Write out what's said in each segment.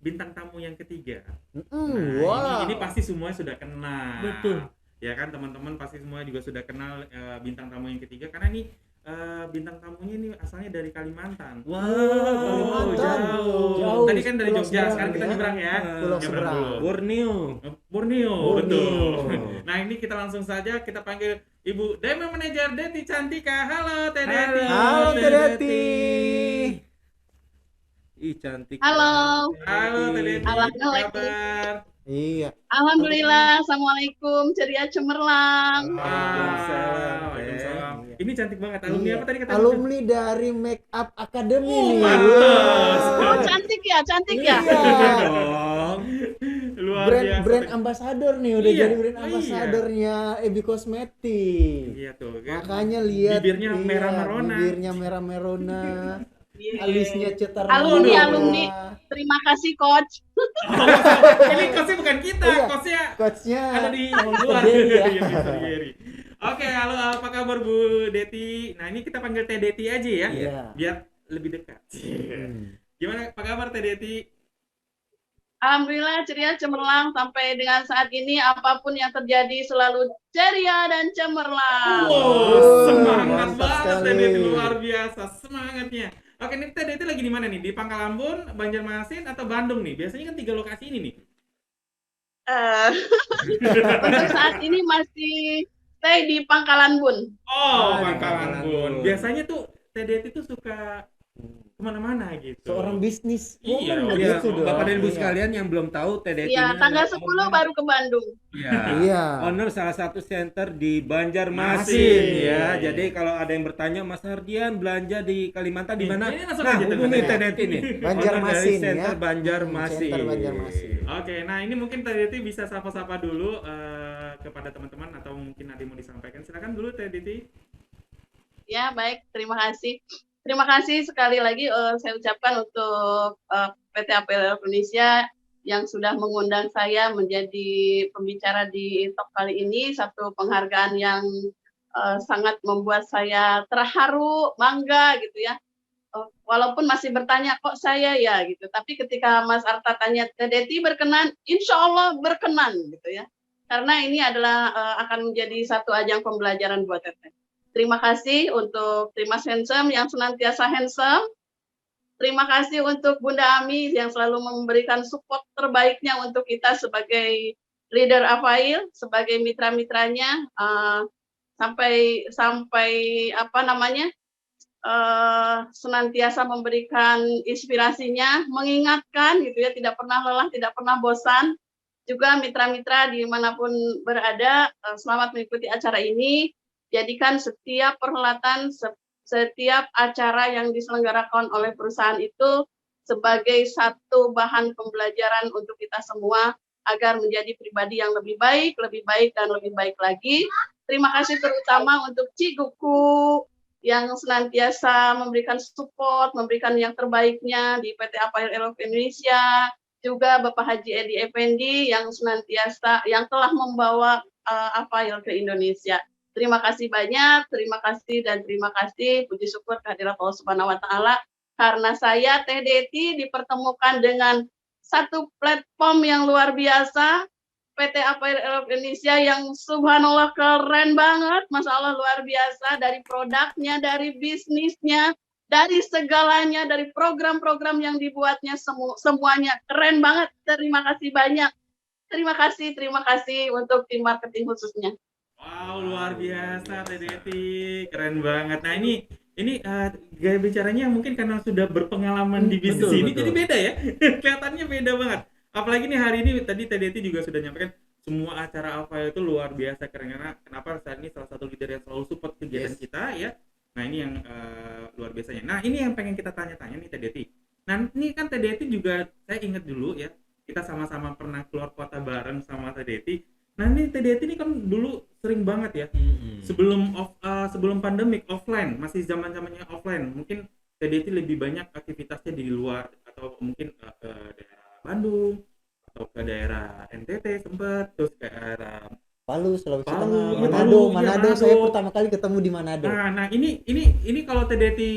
bintang tamu yang ketiga. Wow. Ini pasti semua sudah kenal. Betul. Ya kan teman-teman pasti semua juga sudah kenal bintang tamu yang ketiga karena ini bintang tamunya ini asalnya dari Kalimantan. Wow, Kalimantan. jauh. Tadi kan dari Pulau Jogja, seberang sekarang kita ya. nyebrang ya. Pulau Nyebrang seberang. dulu. Borneo. Borneo, Borneo. betul. Nah ini kita langsung saja kita panggil Ibu Demo Manajer Deti Cantika. Halo Teh Deti. Halo, Teh Deti. Ih, cantik. Halo. banget, Halo Teh Deti, apa Assalamualaikum. kabar? Iya. Alhamdulillah, Assalamualaikum, ceria cemerlang. Waalaikumsalam, Waalaikumsalam. Iya. Ini cantik banget. Alumni Iya. apa tadi kata Alumni dari Make Up Academy nih. pantes. Oh, cantik ya, cantik ya. Iya. dong. Luar brand biasa. brand ambassador nih, udah Iya. jadi brand Oh, iya. ambassadornya Ebi Cosmetic. Iya tuh. kan. Makanya lihat Bibirnya merah merona. Bibirnya merah merona. Alisnya cetar Alumni, merah. alumni. Terima kasih coach. Ini kosnya bukan kita, Iya. kosnya Coachnya ada di Mr. luar. Jerry ya. Iya, Mr. Jerry. Oke, halo apa kabar Bu Deti? Nah, ini kita panggil Teh Deti aja ya. Iya. Biar lebih dekat. Gimana apa kabar Teh Deti? Alhamdulillah ceria cemerlang sampai dengan saat ini apapun yang terjadi selalu ceria dan cemerlang. Oh, semangat mantap banget Teh sekali. Deti, luar biasa semangatnya. Oke, ini Teh Deti lagi di mana nih? Di Pangkalambun, Banjarmasin atau Bandung nih? Biasanya kan 3 lokasi ini nih. Eh, untuk saat ini masih stay di Pangkalan Bun. Oh, di Pangkalambun. Pangkalambun. Biasanya tuh Teh Deti tuh suka kemana-mana gitu. Seorang bisnis Iya, woman Iya, gitu dong. Bapak dan Ibu Iya. sekalian yang belum tahu, Teh Deti Ya, ini tanggal adalah 10 owner- baru ke Bandung. Iya. Iya. Owner salah satu center di Banjarmasin Masin. ya. Jadi kalau ada yang bertanya Mas Hardian belanja di Kalimantan di mana? Ini langsung Nah, aja tuh hubungi katanya. Teh Deti nih. Banjarmasin Owner dari ya. center Banjarmasin. Center Banjarmasin. Oke, nah ini mungkin Teh Deti bisa sapa-sapa dulu kepada teman-teman atau mungkin ada yang mau disampaikan. Silakan dulu Teh Deti. Ya, baik. Terima kasih. Terima kasih sekali lagi saya ucapkan untuk PT APL Indonesia yang sudah mengundang saya menjadi pembicara di talk kali ini. Satu penghargaan yang sangat membuat saya terharu, bangga gitu ya. Walaupun masih bertanya kok saya ya gitu. Tapi ketika Mas Arta tanya Teh Deti berkenan, insya Allah berkenan gitu ya. Karena ini adalah akan menjadi satu ajang pembelajaran buat Teteh. Terima kasih untuk Trimas Handsome yang senantiasa handsome. Terima kasih untuk Bunda Ami yang selalu memberikan support terbaiknya untuk kita sebagai leader Afail, sebagai mitra-mitranya, sampai apa namanya, senantiasa memberikan inspirasinya, mengingatkan gitu ya, tidak pernah lelah, tidak pernah bosan. Juga mitra-mitra dimanapun berada, selamat mengikuti acara ini. Jadikan setiap perhelatan, setiap acara yang diselenggarakan oleh perusahaan itu sebagai satu bahan pembelajaran untuk kita semua agar menjadi pribadi yang lebih baik, dan lebih baik lagi. Terima kasih terutama untuk Ciguku yang senantiasa memberikan support, memberikan yang terbaiknya di PT APL Indonesia, juga Bapak Haji Edi Effendi yang senantiasa yang telah membawa APL ke Indonesia. Terima kasih banyak, terima kasih, puji syukur kehadirat Allah Subhanahu wa Ta'ala, karena saya Teh Deti dipertemukan dengan satu platform yang luar biasa, PT APL Indonesia yang subhanallah keren banget, Masya Allah luar biasa, dari produknya, dari bisnisnya, dari segalanya, dari program-program yang dibuatnya, semuanya keren banget. Terima kasih banyak. Terima kasih untuk tim marketing khususnya. Wow, luar biasa Teh Deti, keren banget. Nah ini gaya bicaranya mungkin karena sudah berpengalaman di bisnis Betul, ini, betul. jadi beda ya. Kelihatannya beda banget. Apalagi nih hari ini tadi Teh Deti juga sudah nyampaikan semua acara Alpha itu luar biasa keren. Karena kenapa saat ini salah satu leader yang selalu support kegiatan kita ya. Nah ini yang luar biasanya. Nah ini yang pengen kita tanya-tanya nih Teh Deti. Nah ini kan Teh Deti juga saya ingat dulu ya, kita sama-sama pernah keluar kota bareng sama Teh Deti. Nah ini Teh Deti ini kan dulu sering banget ya, sebelum pandemik offline, masih zamannya offline, mungkin Teh Deti lebih banyak aktivitasnya di luar atau mungkin ke daerah Bandung atau ke daerah NTT sempat, terus ke daerah Palu, Sulawesi Palu, Tengah, iya, Manado, Palu, iya, Manado. Manado. Saya pertama kali ketemu di Manado. Nah ini kalau Teh Deti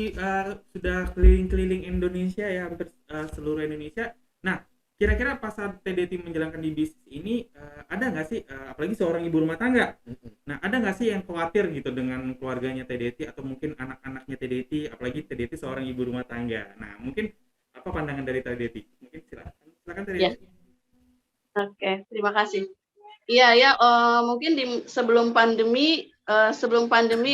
sudah keliling-keliling Indonesia ya, hampir seluruh Indonesia. Nah kira-kira pas saat Teh Deti menjalankan di bisnis ini ada nggak sih apalagi seorang ibu rumah tangga. Nah, ada nggak sih yang khawatir gitu dengan keluarganya Teh Deti atau mungkin anak-anaknya Teh Deti, apalagi Teh Deti seorang ibu rumah tangga. Nah, mungkin apa pandangan dari Teh Deti? Mungkin silakan Teh Ya, Deti. oke, terima kasih. Iya ya, mungkin sebelum pandemi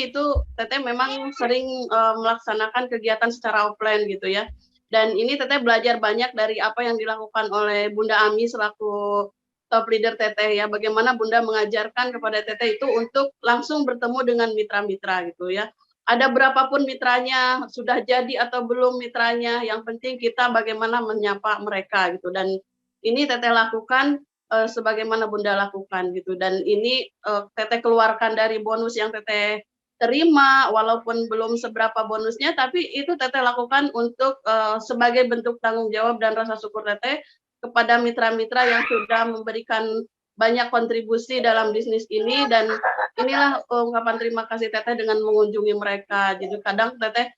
itu Teteh memang sering melaksanakan kegiatan secara offline gitu ya. Dan ini Teteh belajar banyak dari apa yang dilakukan oleh Bunda Ami selaku top leader Teteh ya. Bagaimana Bunda mengajarkan kepada Teteh itu untuk langsung bertemu dengan mitra-mitra gitu ya. Ada berapapun mitranya, sudah jadi atau belum mitranya, yang penting kita bagaimana menyapa mereka gitu. Dan ini Teteh lakukan sebagaimana Bunda lakukan gitu. Dan ini Teteh keluarkan dari bonus yang Teteh terima, walaupun belum seberapa bonusnya, tapi itu Teteh lakukan untuk sebagai bentuk tanggung jawab dan rasa syukur Teteh kepada mitra-mitra yang sudah memberikan banyak kontribusi dalam bisnis ini. Dan inilah ungkapan terima kasih Teteh dengan mengunjungi mereka. Jadi kadang Teteh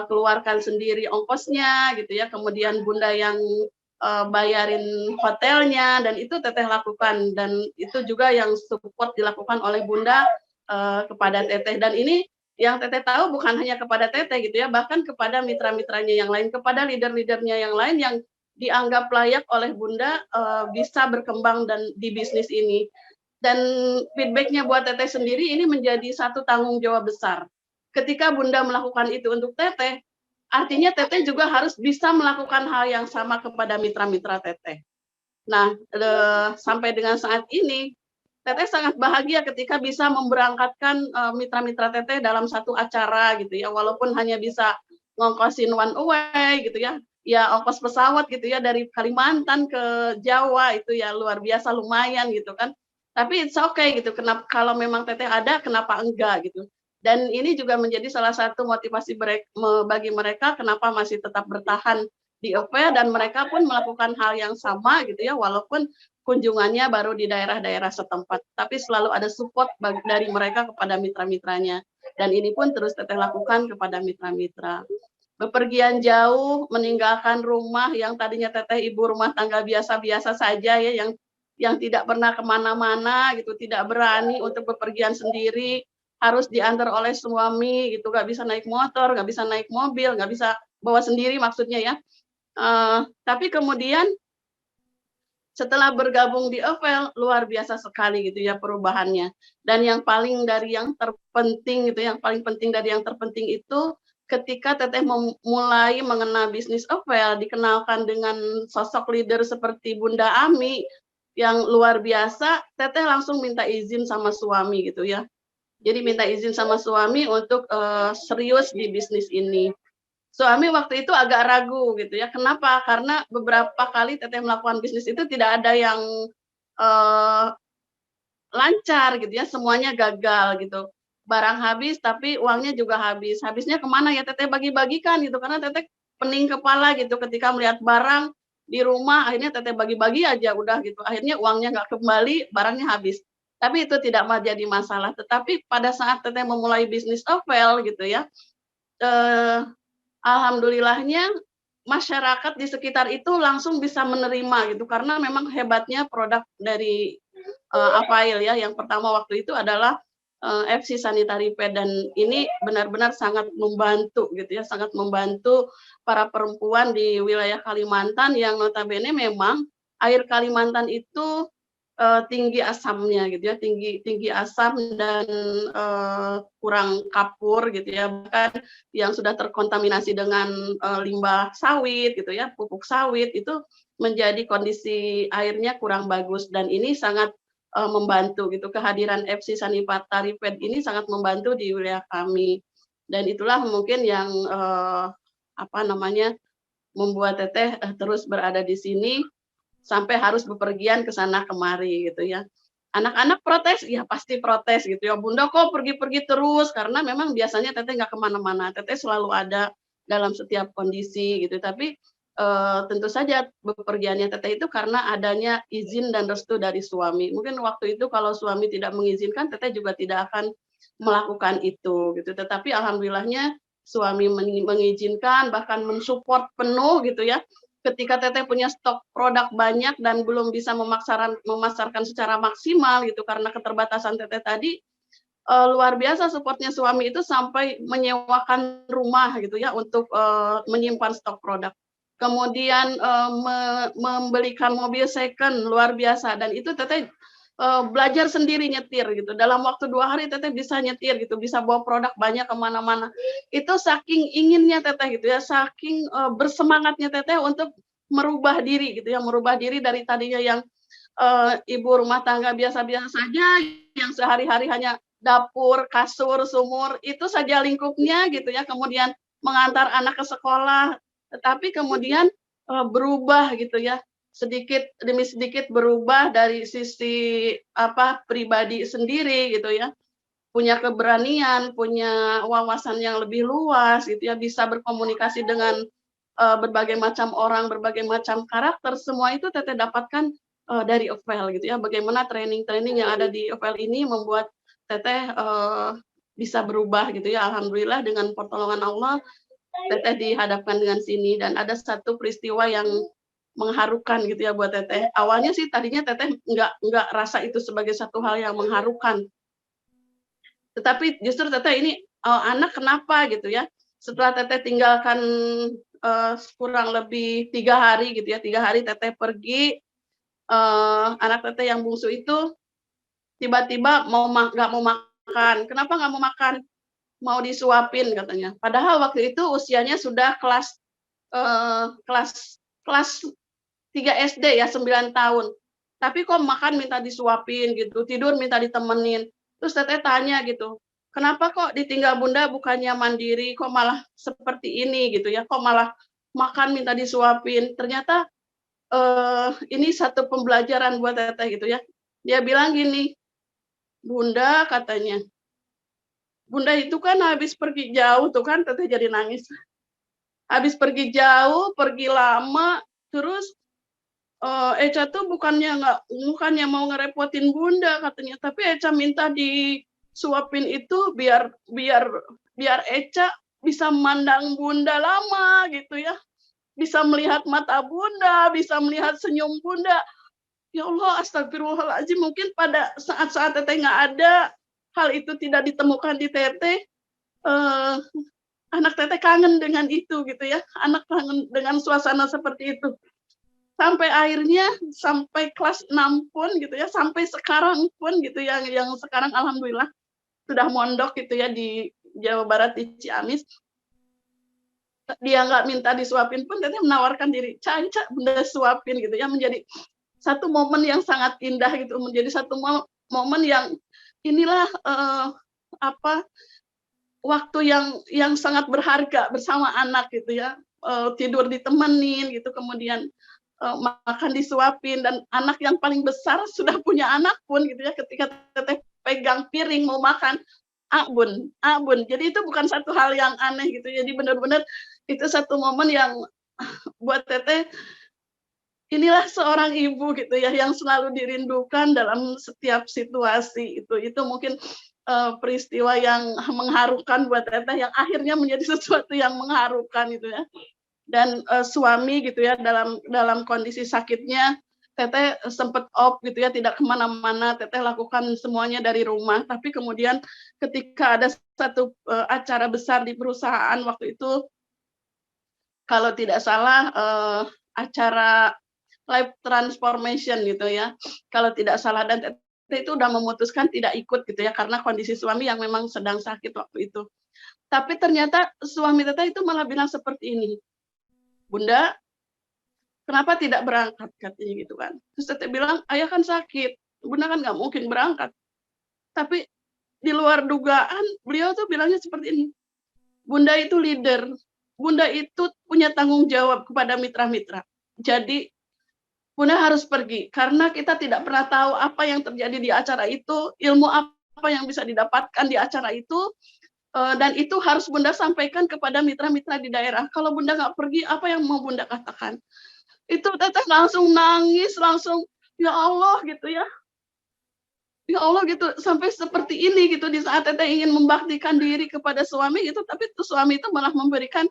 keluarkan sendiri ongkosnya gitu ya, kemudian Bunda yang bayarin hotelnya, dan itu Teteh lakukan. Dan itu juga yang support dilakukan oleh Bunda kepada Teteh. Dan ini yang Teteh tahu bukan hanya kepada Teteh gitu ya, bahkan kepada mitra-mitranya yang lain, kepada leader-leadernya yang lain yang dianggap layak oleh Bunda bisa berkembang dan di bisnis ini. Dan feedbacknya buat Teteh sendiri ini menjadi satu tanggung jawab besar. Ketika Bunda melakukan itu untuk Teteh, artinya Teteh juga harus bisa melakukan hal yang sama kepada mitra-mitra Teteh. Nah, sampai dengan saat ini, Teteh sangat bahagia ketika bisa memberangkatkan mitra-mitra Teteh dalam satu acara gitu ya, walaupun hanya bisa ngongkosin one way gitu ya, ya ongkos pesawat gitu ya dari Kalimantan ke Jawa itu ya luar biasa lumayan gitu kan. Tapi it's okay gitu, kenapa kalau memang Teteh ada, kenapa enggak gitu. Dan ini juga menjadi salah satu motivasi bagi mereka kenapa masih tetap bertahan di OPE, dan mereka pun melakukan hal yang sama gitu ya, walaupun kunjungannya baru di daerah-daerah setempat, tapi selalu ada support dari mereka kepada mitra-mitranya. Dan ini pun terus Teteh lakukan kepada mitra-mitra. Bepergian jauh, meninggalkan rumah yang tadinya Teteh ibu rumah tangga biasa-biasa saja ya, yang tidak pernah kemana-mana gitu, tidak berani untuk bepergian sendiri, harus diantar oleh suami gitu, nggak bisa naik motor, nggak bisa naik mobil, nggak bisa bawa sendiri maksudnya ya. Tapi kemudian setelah bergabung di Ovel, luar biasa sekali gitu ya perubahannya. Dan yang paling dari yang terpenting gitu, yang paling penting dari yang terpenting itu ketika Teteh mulai mengenal bisnis Ovel, dikenalkan dengan sosok leader seperti Bunda Ami yang luar biasa, Teteh langsung minta izin sama suami gitu ya. Jadi minta izin sama suami untuk serius di bisnis ini. Suami waktu itu agak ragu gitu ya. Kenapa? Karena beberapa kali Teteh melakukan bisnis itu tidak ada yang lancar gitu ya, semuanya gagal gitu. Barang habis tapi uangnya juga habis. Habisnya kemana ya Teteh bagi-bagikan gitu, karena Teteh pening kepala gitu ketika melihat barang di rumah, akhirnya Teteh bagi-bagi aja udah gitu. Akhirnya uangnya nggak kembali, barangnya habis. Tapi itu tidak jadi masalah. Tetapi pada saat Teteh memulai bisnis Ovel gitu ya, alhamdulillahnya masyarakat di sekitar itu langsung bisa menerima gitu, karena memang hebatnya produk dari Avail ya. Yang pertama waktu itu adalah FC Sanitary Pad, dan ini benar-benar sangat membantu gitu ya, sangat membantu para perempuan di wilayah Kalimantan yang notabene memang air Kalimantan itu tinggi asamnya gitu ya, tinggi asam dan kurang kapur gitu ya, bahkan yang sudah terkontaminasi dengan limbah sawit gitu ya, pupuk sawit itu menjadi kondisi airnya kurang bagus. Dan ini sangat membantu gitu, kehadiran FC Sanitary Pad ini sangat membantu di wilayah kami. Dan itulah mungkin yang membuat Teteh terus berada di sini sampai harus bepergian ke sana kemari gitu ya. Anak-anak protes, ya pasti protes gitu ya. Bunda kok pergi-pergi terus, karena memang biasanya Teteh nggak kemana-mana. Teteh selalu ada dalam setiap kondisi gitu. Tapi tentu saja bepergiannya Teteh itu karena adanya izin dan restu dari suami. Mungkin waktu itu kalau suami tidak mengizinkan, Teteh juga tidak akan melakukan itu gitu. Tetapi alhamdulillahnya suami mengizinkan, bahkan mensupport penuh gitu ya. ketika teteh punya stok produk banyak dan belum bisa memasarkan secara maksimal gitu karena keterbatasan teteh tadi, luar biasa supportnya suami itu sampai menyewakan rumah gitu ya untuk menyimpan stok produk. Kemudian membelikan mobil second luar biasa dan itu teteh belajar sendiri nyetir gitu. Dalam waktu 2 hari teteh bisa nyetir gitu, bisa bawa produk banyak kemana-mana. Itu saking inginnya teteh gitu ya, saking bersemangatnya teteh untuk merubah diri gitu ya, merubah diri dari tadinya yang ibu rumah tangga biasa-biasa saja, yang sehari-hari hanya dapur, kasur, sumur, itu saja lingkupnya gitu ya, kemudian mengantar anak ke sekolah, tetapi kemudian berubah gitu ya, sedikit demi sedikit berubah dari sisi pribadi sendiri gitu ya, punya keberanian, punya wawasan yang lebih luas gitu ya, bisa berkomunikasi dengan berbagai macam orang, berbagai macam karakter, semua itu teteh dapatkan dari Ovel gitu ya. Bagaimana training-training yang ada di Ovel ini membuat teteh bisa berubah gitu ya. Alhamdulillah dengan pertolongan Allah teteh dihadapkan dengan sini dan ada satu peristiwa yang mengharukan gitu ya buat teteh. Awalnya sih tadinya teteh nggak rasa itu sebagai satu hal yang mengharukan. Tetapi justru teteh ini anak kenapa gitu ya. Setelah teteh tinggalkan kurang lebih 3 hari gitu ya, 3 hari teteh pergi, anak teteh yang bungsu itu tiba-tiba nggak mau makan. Kenapa nggak mau makan? Mau disuapin katanya. Padahal waktu itu usianya sudah kelas 3 SD ya, 9 tahun. Tapi kok makan minta disuapin gitu, tidur minta ditemenin. Terus teteh tanya gitu, kenapa kok ditinggal bunda bukannya mandiri, kok malah seperti ini gitu ya, kok malah makan minta disuapin. Ternyata ini satu pembelajaran buat teteh gitu ya. Dia bilang gini, bunda katanya, bunda itu kan habis pergi jauh tuh kan, teteh jadi nangis. Habis pergi jauh, pergi lama, terus Eca tuh bukannya mau ngerepotin bunda katanya, tapi Eca minta disuapin itu biar Eca bisa memandang bunda lama gitu ya, bisa melihat mata bunda, bisa melihat senyum bunda. Ya Allah, astagfirullahaladzim, mungkin pada saat-saat teteh nggak ada, hal itu tidak ditemukan di teteh, anak teteh kangen dengan itu gitu ya, anak kangen dengan suasana seperti itu. Sampai akhirnya sampai kelas 6 pun gitu ya, sampai sekarang pun gitu ya, yang sekarang alhamdulillah sudah mondok gitu ya di Jawa Barat di Ciamis. Dia nggak minta disuapin pun teteh menawarkan diri, Ca, bunda suapin gitu ya, menjadi satu momen yang sangat indah gitu, menjadi satu momen yang inilah waktu yang sangat berharga bersama anak gitu ya, tidur ditemenin gitu, kemudian makan disuapin, dan anak yang paling besar sudah punya anak pun gitu ya, ketika teteh pegang piring mau makan, bun. Jadi itu bukan satu hal yang aneh gitu. Jadi benar-benar itu satu momen yang buat teteh, inilah seorang ibu gitu ya, yang selalu dirindukan dalam setiap situasi. Itu mungkin peristiwa yang mengharukan buat teteh, yang akhirnya menjadi sesuatu yang mengharukan gitu ya. Dan suami gitu ya, dalam kondisi sakitnya teteh sempat off gitu ya, tidak kemana-mana, teteh lakukan semuanya dari rumah. Tapi kemudian ketika ada satu acara besar di perusahaan waktu itu, kalau tidak salah acara life transformation gitu ya, kalau tidak salah, dan teteh itu udah memutuskan tidak ikut gitu ya, karena kondisi suami yang memang sedang sakit waktu itu. Tapi ternyata suami teteh itu malah bilang seperti ini, bunda, kenapa tidak berangkat katanya gitu kan. Terus teteh bilang, ayah kan sakit, bunda kan nggak mungkin berangkat. Tapi di luar dugaan beliau tuh bilangnya seperti ini, bunda itu leader, bunda itu punya tanggung jawab kepada mitra-mitra. Jadi bunda harus pergi, karena kita tidak pernah tahu apa yang terjadi di acara itu, ilmu apa yang bisa didapatkan di acara itu. Dan itu harus bunda sampaikan kepada mitra-mitra di daerah. Kalau bunda nggak pergi, apa yang mau bunda katakan? Itu teteh langsung nangis, langsung ya Allah gitu ya. Ya Allah gitu, sampai seperti ini gitu, di saat teteh ingin membaktikan diri kepada suami gitu, tapi tuh suami itu malah memberikan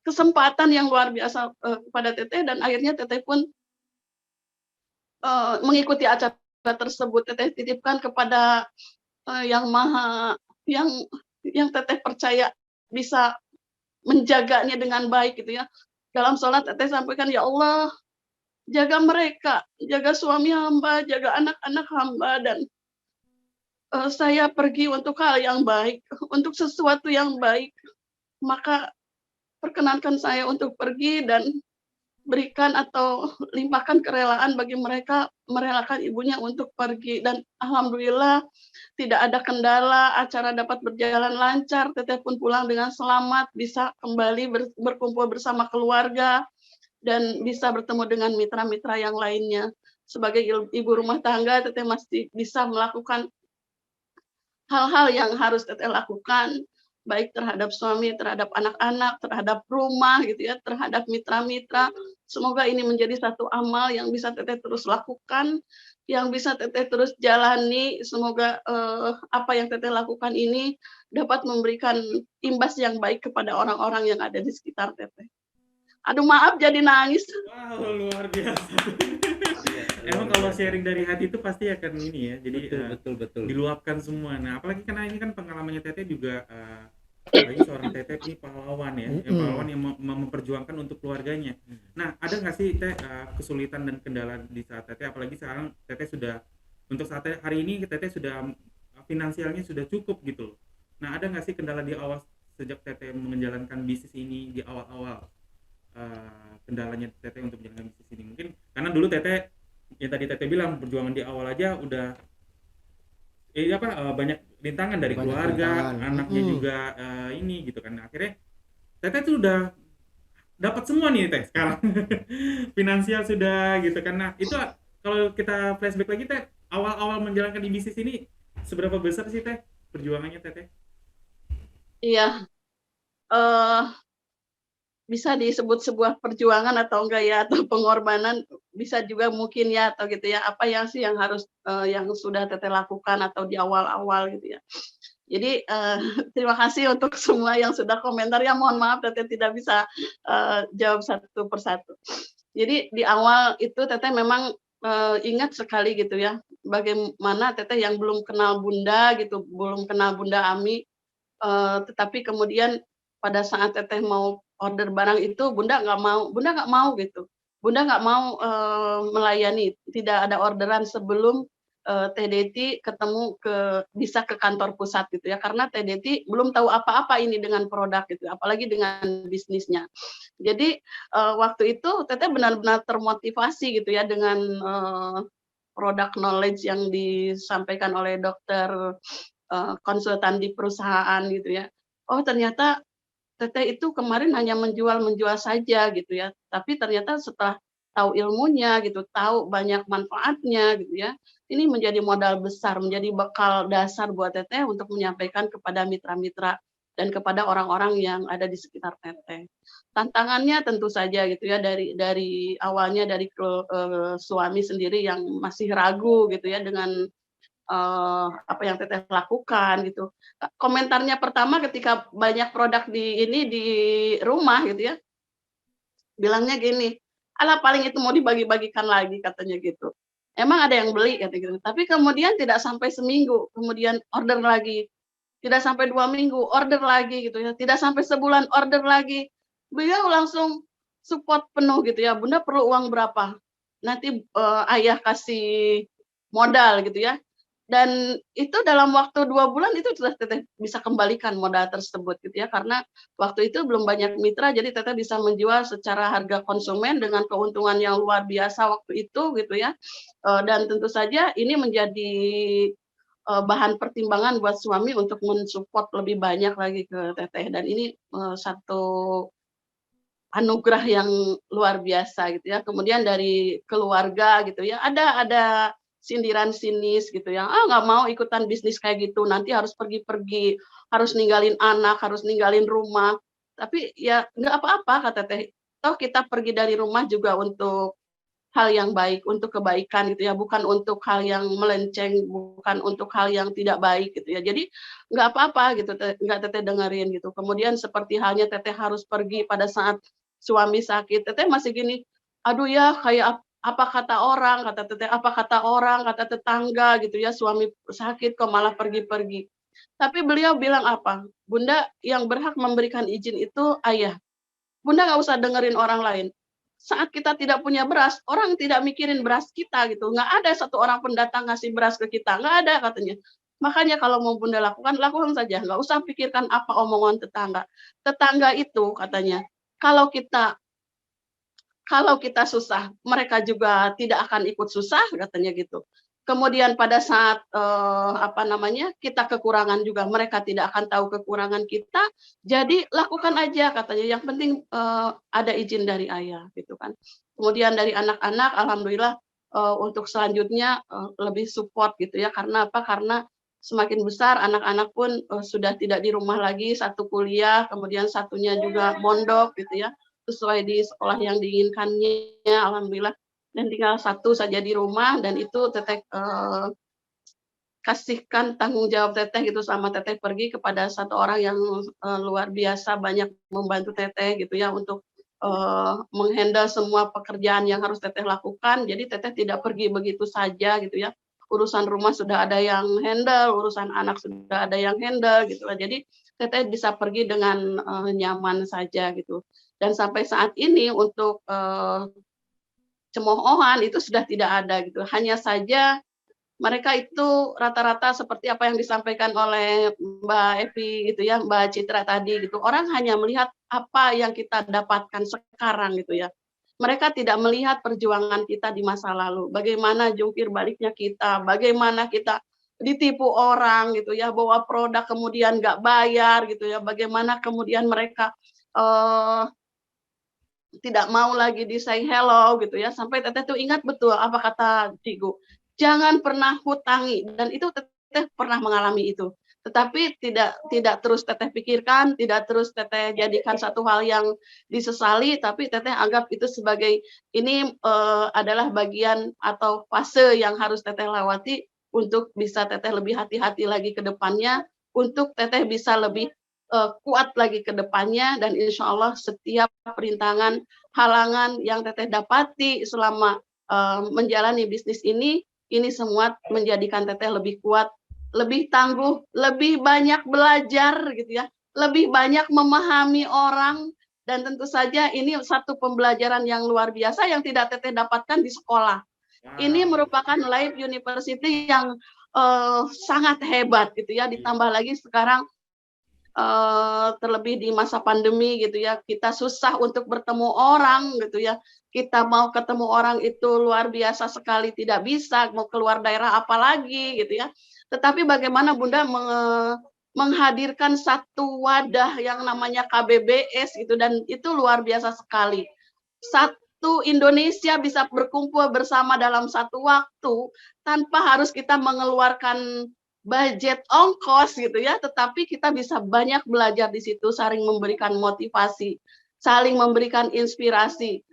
kesempatan yang luar biasa kepada Teteh, dan akhirnya Teteh pun mengikuti acara tersebut. Teteh titipkan kepada yang maha yang Teteh percaya bisa menjaganya dengan baik gitu ya. Dalam sholat Teteh sampaikan, ya Allah, jaga mereka, jaga suami hamba, jaga anak-anak hamba, dan saya pergi untuk hal yang baik, untuk sesuatu yang baik. Maka perkenankan saya untuk pergi dan berikan atau limpahkan kerelaan bagi mereka merelakan ibunya untuk pergi, dan alhamdulillah tidak ada kendala, acara dapat berjalan lancar, Teteh pun pulang dengan selamat, bisa kembali berkumpul bersama keluarga dan bisa bertemu dengan mitra-mitra yang lainnya. Sebagai ibu rumah tangga, Teteh masih bisa melakukan hal-hal yang harus Teteh lakukan, baik terhadap suami, terhadap anak-anak, terhadap rumah gitu ya, terhadap mitra-mitra. Semoga ini menjadi satu amal yang bisa Teteh terus lakukan, yang bisa Teteh terus jalani. Semoga apa yang Teteh lakukan ini dapat memberikan imbas yang baik kepada orang-orang yang ada di sekitar Teteh. Aduh, maaf jadi nangis. Wow, luar biasa. Emang kalau sharing dari hati itu pasti akan ini ya, jadi betul. diluapkan semua. Nah, apalagi karena ini kan pengalamannya Teteh juga, apalagi seorang Teteh ini pahlawan ya, pahlawan yang memperjuangkan untuk keluarganya. Nah, ada nggak sih Teh kesulitan dan kendala di saat Teteh, apalagi sekarang Teteh sudah, untuk saat hari ini Teteh sudah finansialnya sudah cukup gitu loh. Nah, ada nggak sih kendala di awal sejak Teteh menjalankan bisnis ini di awal-awal? Kendalanya Teteh untuk menjalankan bisnis ini, mungkin karena dulu Teteh yang tadi Teteh bilang perjuangan di awal aja udah banyak rintangan dari keluarga, anaknya juga ini gitu kan. Akhirnya Teteh tuh udah dapat semua nih Teh sekarang. Finansial sudah gitu kan. Nah, itu kalau kita flashback lagi Teh, awal-awal menjalankan di bisnis ini seberapa besar sih Teh perjuangannya Teteh? Iya, bisa disebut sebuah perjuangan atau enggak ya, atau pengorbanan, bisa juga mungkin ya, atau gitu ya, apa yang sih yang harus yang sudah Teteh lakukan atau di awal-awal gitu ya. Jadi terima kasih untuk semua yang sudah komentar ya, mohon maaf Teteh tidak bisa jawab satu persatu. Jadi di awal itu Teteh memang ingat sekali gitu ya, bagaimana Teteh yang belum kenal Bunda gitu, belum kenal Bunda Ami, tetapi kemudian pada saat Teteh mau order barang itu Bunda nggak mau gitu. Bunda nggak mau melayani, tidak ada orderan sebelum Teh Deti bisa ke kantor pusat gitu ya, karena Teh Deti belum tahu apa-apa ini dengan produk gitu, apalagi dengan bisnisnya. Jadi waktu itu Teteh benar-benar termotivasi gitu ya dengan produk knowledge yang disampaikan oleh dokter konsultan di perusahaan gitu ya. Oh, ternyata Teteh itu kemarin hanya menjual saja gitu ya, tapi ternyata setelah tahu ilmunya gitu, tahu banyak manfaatnya gitu ya, ini menjadi modal besar, menjadi bekal dasar buat Teteh untuk menyampaikan kepada mitra-mitra dan kepada orang-orang yang ada di sekitar Teteh. Tantangannya tentu saja gitu ya, dari awalnya dari suami sendiri yang masih ragu gitu ya dengan apa yang Teteh lakukan gitu. Komentarnya pertama ketika banyak produk di rumah gitu ya, bilangnya gini, "Alah paling itu mau dibagi-bagikan lagi," katanya gitu. "Emang ada yang beli?" Kata gitu. Tapi kemudian tidak sampai seminggu, kemudian order lagi, tidak sampai 2 minggu, order lagi gitu ya, tidak sampai sebulan, order lagi. Beliau langsung support penuh gitu ya, "Bunda perlu uang berapa? Nanti ayah kasih modal," gitu ya. Dan itu dalam waktu 2 bulan itu sudah Teteh bisa kembalikan modal tersebut gitu ya, karena waktu itu belum banyak mitra, jadi Teteh bisa menjual secara harga konsumen dengan keuntungan yang luar biasa waktu itu gitu ya. Dan tentu saja ini menjadi bahan pertimbangan buat suami untuk mensupport lebih banyak lagi ke Teteh, dan ini satu anugerah yang luar biasa gitu ya. Kemudian dari keluarga gitu ya, ada sindiran sinis gitu ya, "Ah, nggak mau ikutan bisnis kayak gitu, nanti harus pergi-pergi, harus ninggalin anak, harus ninggalin rumah." Tapi ya nggak apa-apa kata Teh, toh kita pergi dari rumah juga untuk hal yang baik, untuk kebaikan gitu ya, bukan untuk hal yang melenceng, bukan untuk hal yang tidak baik gitu ya. Jadi nggak apa-apa gitu, nggak Teteh dengerin gitu. Kemudian seperti halnya Teteh harus pergi pada saat suami sakit, Teteh masih gini, aduh ya kayak apa kata orang, kata Teteh, apa kata orang, kata tetangga gitu ya, suami sakit kok malah pergi-pergi. Tapi beliau bilang apa, Bunda, yang berhak memberikan izin itu ayah. Bunda nggak usah dengerin orang lain. Saat kita tidak punya beras, orang tidak mikirin beras kita gitu. Nggak ada satu orang pun datang ngasih beras ke kita. Nggak ada katanya. Makanya kalau mau Bunda lakukan, lakukan saja. Nggak usah pikirkan apa omongan tetangga. Tetangga itu katanya, kalau kita kalau kita susah, mereka juga tidak akan ikut susah, katanya gitu. Kemudian pada saat kita kekurangan juga, mereka tidak akan tahu kekurangan kita. Jadi lakukan aja katanya. Yang penting ada izin dari ayah, gitu kan. Kemudian dari anak-anak, alhamdulillah untuk selanjutnya lebih support gitu ya. Karena apa? Karena semakin besar anak-anak pun sudah tidak di rumah lagi, satu kuliah, kemudian satunya juga mondok gitu ya, sesuai di sekolah yang diinginkannya, alhamdulillah. Dan tinggal satu saja di rumah, dan itu Teteh kasihkan tanggung jawab Teteh gitu, sama Teteh pergi kepada satu orang yang luar biasa banyak membantu Teteh gitu ya, untuk menghandle semua pekerjaan yang harus Teteh lakukan. Jadi Teteh tidak pergi begitu saja gitu ya. Urusan rumah sudah ada yang handle, urusan anak sudah ada yang handle gitu. Jadi Teteh bisa pergi dengan nyaman saja gitu. Dan sampai saat ini untuk cemoohan itu sudah tidak ada gitu. Hanya saja mereka itu rata-rata seperti apa yang disampaikan oleh Mbak Evi gitu ya, Mbak Citra tadi gitu. Orang hanya melihat apa yang kita dapatkan sekarang gitu ya. Mereka tidak melihat perjuangan kita di masa lalu. Bagaimana jungkir baliknya kita, bagaimana kita ditipu orang gitu ya, bawa produk kemudian nggak bayar gitu ya, bagaimana kemudian mereka tidak mau lagi di say hello gitu ya, sampai Teteh tuh ingat betul apa kata Cigu, jangan pernah hutangi, dan itu Teteh pernah mengalami itu, tetapi tidak terus Teteh pikirkan, tidak terus Teteh jadikan satu hal yang disesali, tapi Teteh anggap itu sebagai ini adalah bagian atau fase yang harus Teteh lewati untuk bisa Teteh lebih hati-hati lagi ke depannya, untuk Teteh bisa lebih kuat lagi ke depannya, dan insya Allah setiap perintangan, halangan yang Teteh dapati selama menjalani bisnis ini semua menjadikan Teteh lebih kuat, lebih tangguh, lebih banyak belajar gitu ya, lebih banyak memahami orang, dan tentu saja ini satu pembelajaran yang luar biasa yang tidak Teteh dapatkan di sekolah. Ini merupakan live university yang sangat hebat gitu ya, ditambah lagi sekarang terlebih di masa pandemi gitu ya, kita susah untuk bertemu orang gitu ya, kita mau ketemu orang itu luar biasa sekali tidak bisa, mau keluar daerah apalagi gitu ya. Tetapi bagaimana Bunda menghadirkan satu wadah yang namanya KBBS gitu, dan itu luar biasa sekali. Satu Indonesia bisa berkumpul bersama dalam satu waktu tanpa harus kita mengeluarkan budget ongkos gitu ya, tetapi kita bisa banyak belajar di situ, saling memberikan motivasi, saling memberikan inspirasi,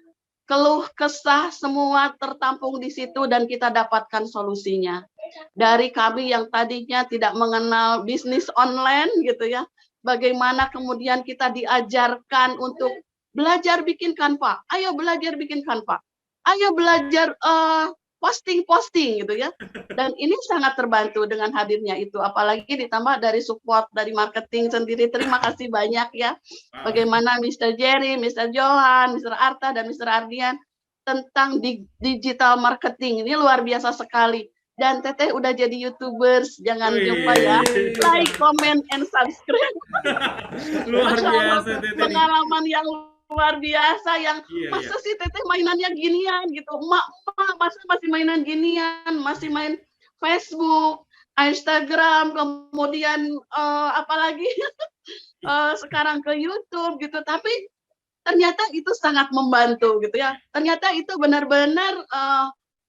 keluh kesah semua tertampung di situ dan kita dapatkan solusinya. Dari kami yang tadinya tidak mengenal bisnis online gitu ya, bagaimana kemudian kita diajarkan untuk belajar bikin Canva, ayo belajar bikin Canva, ayo belajar posting gitu ya. Dan ini sangat terbantu dengan hadirnya itu, apalagi ditambah dari support dari marketing sendiri. Terima kasih banyak ya. Bagaimana Mr. Jerry, Mr. Johan, Mr. Arta, dan Mr. Ardian tentang digital marketing. Ini luar biasa sekali. Dan Teteh udah jadi YouTubers, jangan lupa ya. Like, comment, and subscribe. Luar biasa Teteh. Pengalaman yang luar biasa, yang masa sih Teteh mainannya ginian gitu, masa masih mainan ginian, masih main Facebook, Instagram, kemudian apalagi sekarang ke YouTube gitu. Tapi ternyata itu sangat membantu gitu ya, ternyata itu benar-benar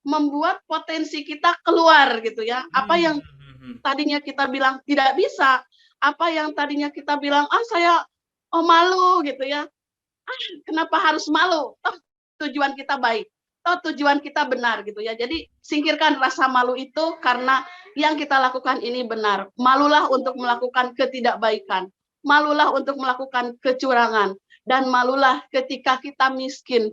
membuat potensi kita keluar gitu ya. Apa yang tadinya kita bilang tidak bisa, apa yang tadinya kita bilang saya malu gitu ya, kenapa harus malu? Tujuan kita baik. toh tujuan kita benar gitu ya. Jadi singkirkan rasa malu itu karena yang kita lakukan ini benar. Malulah untuk melakukan ketidakbaikan. Malulah untuk melakukan kecurangan. Dan malulah ketika kita miskin.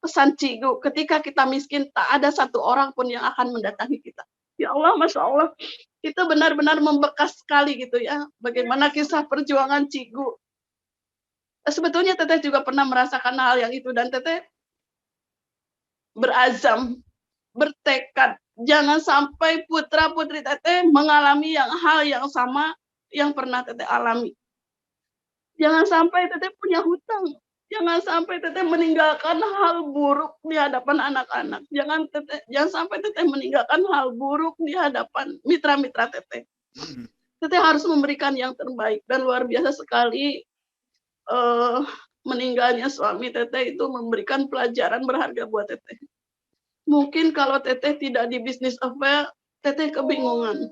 Pesan Cigu, ketika kita miskin tak ada satu orang pun yang akan mendatangi kita. Ya Allah, Masya Allah. Itu benar-benar membekas sekali gitu ya. Bagaimana kisah perjuangan Cigu. Sebetulnya Teteh juga pernah merasakan hal yang itu. Dan Teteh berazam, bertekad, jangan sampai putra-putri Teteh mengalami hal yang sama yang pernah Teteh alami. Jangan sampai Teteh punya hutang. Jangan sampai Teteh meninggalkan hal buruk di hadapan anak-anak. Jangan sampai Teteh meninggalkan hal buruk di hadapan mitra-mitra Teteh. Teteh harus memberikan yang terbaik. Dan luar biasa sekali meninggalnya suami Teteh itu memberikan pelajaran berharga buat Teteh. Mungkin kalau Teteh tidak di bisnis affair, Teteh kebingungan.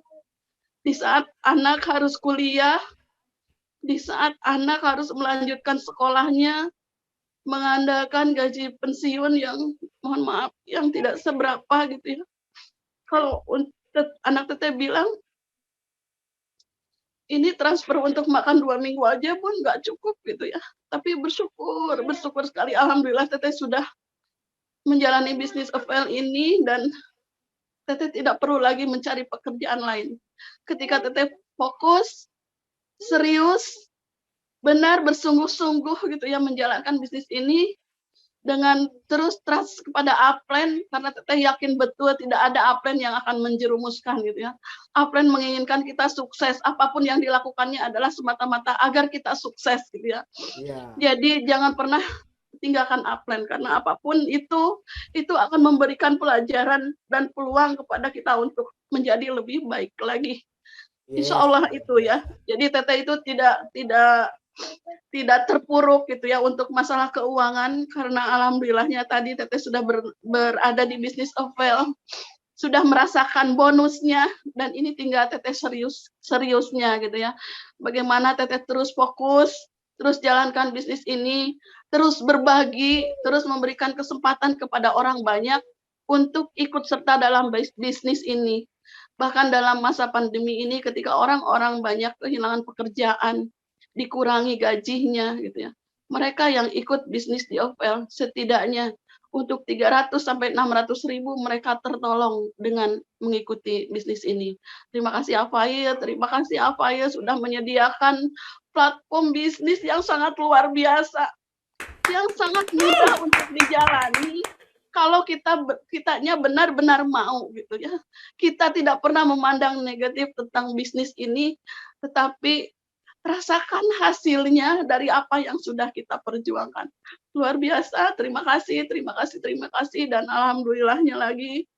Di saat anak harus kuliah, di saat anak harus melanjutkan sekolahnya, mengandalkan gaji pensiun yang mohon maaf yang tidak seberapa gitu ya. Kalau anak Teteh bilang ini transfer untuk makan 2 minggu aja pun nggak cukup gitu ya. Tapi bersyukur sekali. Alhamdulillah Teteh sudah menjalani bisnis affair ini dan Teteh tidak perlu lagi mencari pekerjaan lain. Ketika Teteh fokus, serius, benar bersungguh-sungguh gitu ya menjalankan bisnis ini dengan terus trust kepada upline karena Teteh yakin betul tidak ada upline yang akan menjerumuskan gitu ya. Upline menginginkan kita sukses, apapun yang dilakukannya adalah semata-mata agar kita sukses gitu ya. Jadi jangan pernah tinggalkan upline karena apapun itu akan memberikan pelajaran dan peluang kepada kita untuk menjadi lebih baik lagi. Insya Allah itu ya. Jadi Teteh itu tidak terpuruk gitu ya untuk masalah keuangan karena alhamdulillahnya tadi Teteh sudah berada di bisnis affair, sudah merasakan bonusnya dan ini tinggal Teteh seriusnya gitu ya. Bagaimana Teteh terus fokus, terus jalankan bisnis ini, terus berbagi, terus memberikan kesempatan kepada orang banyak untuk ikut serta dalam bisnis ini. Bahkan dalam masa pandemi ini ketika orang-orang banyak kehilangan pekerjaan, dikurangi gajinya gitu ya. Mereka yang ikut bisnis di OVL setidaknya untuk 300 sampai 600 ribu mereka tertolong dengan mengikuti bisnis ini. Terima kasih Afail sudah menyediakan platform bisnis yang sangat luar biasa, yang sangat mudah untuk dijalani. Kalau kitanya benar-benar mau gitu ya. Kita tidak pernah memandang negatif tentang bisnis ini, tetapi rasakan hasilnya dari apa yang sudah kita perjuangkan. Luar biasa, terima kasih, dan alhamdulillahnya lagi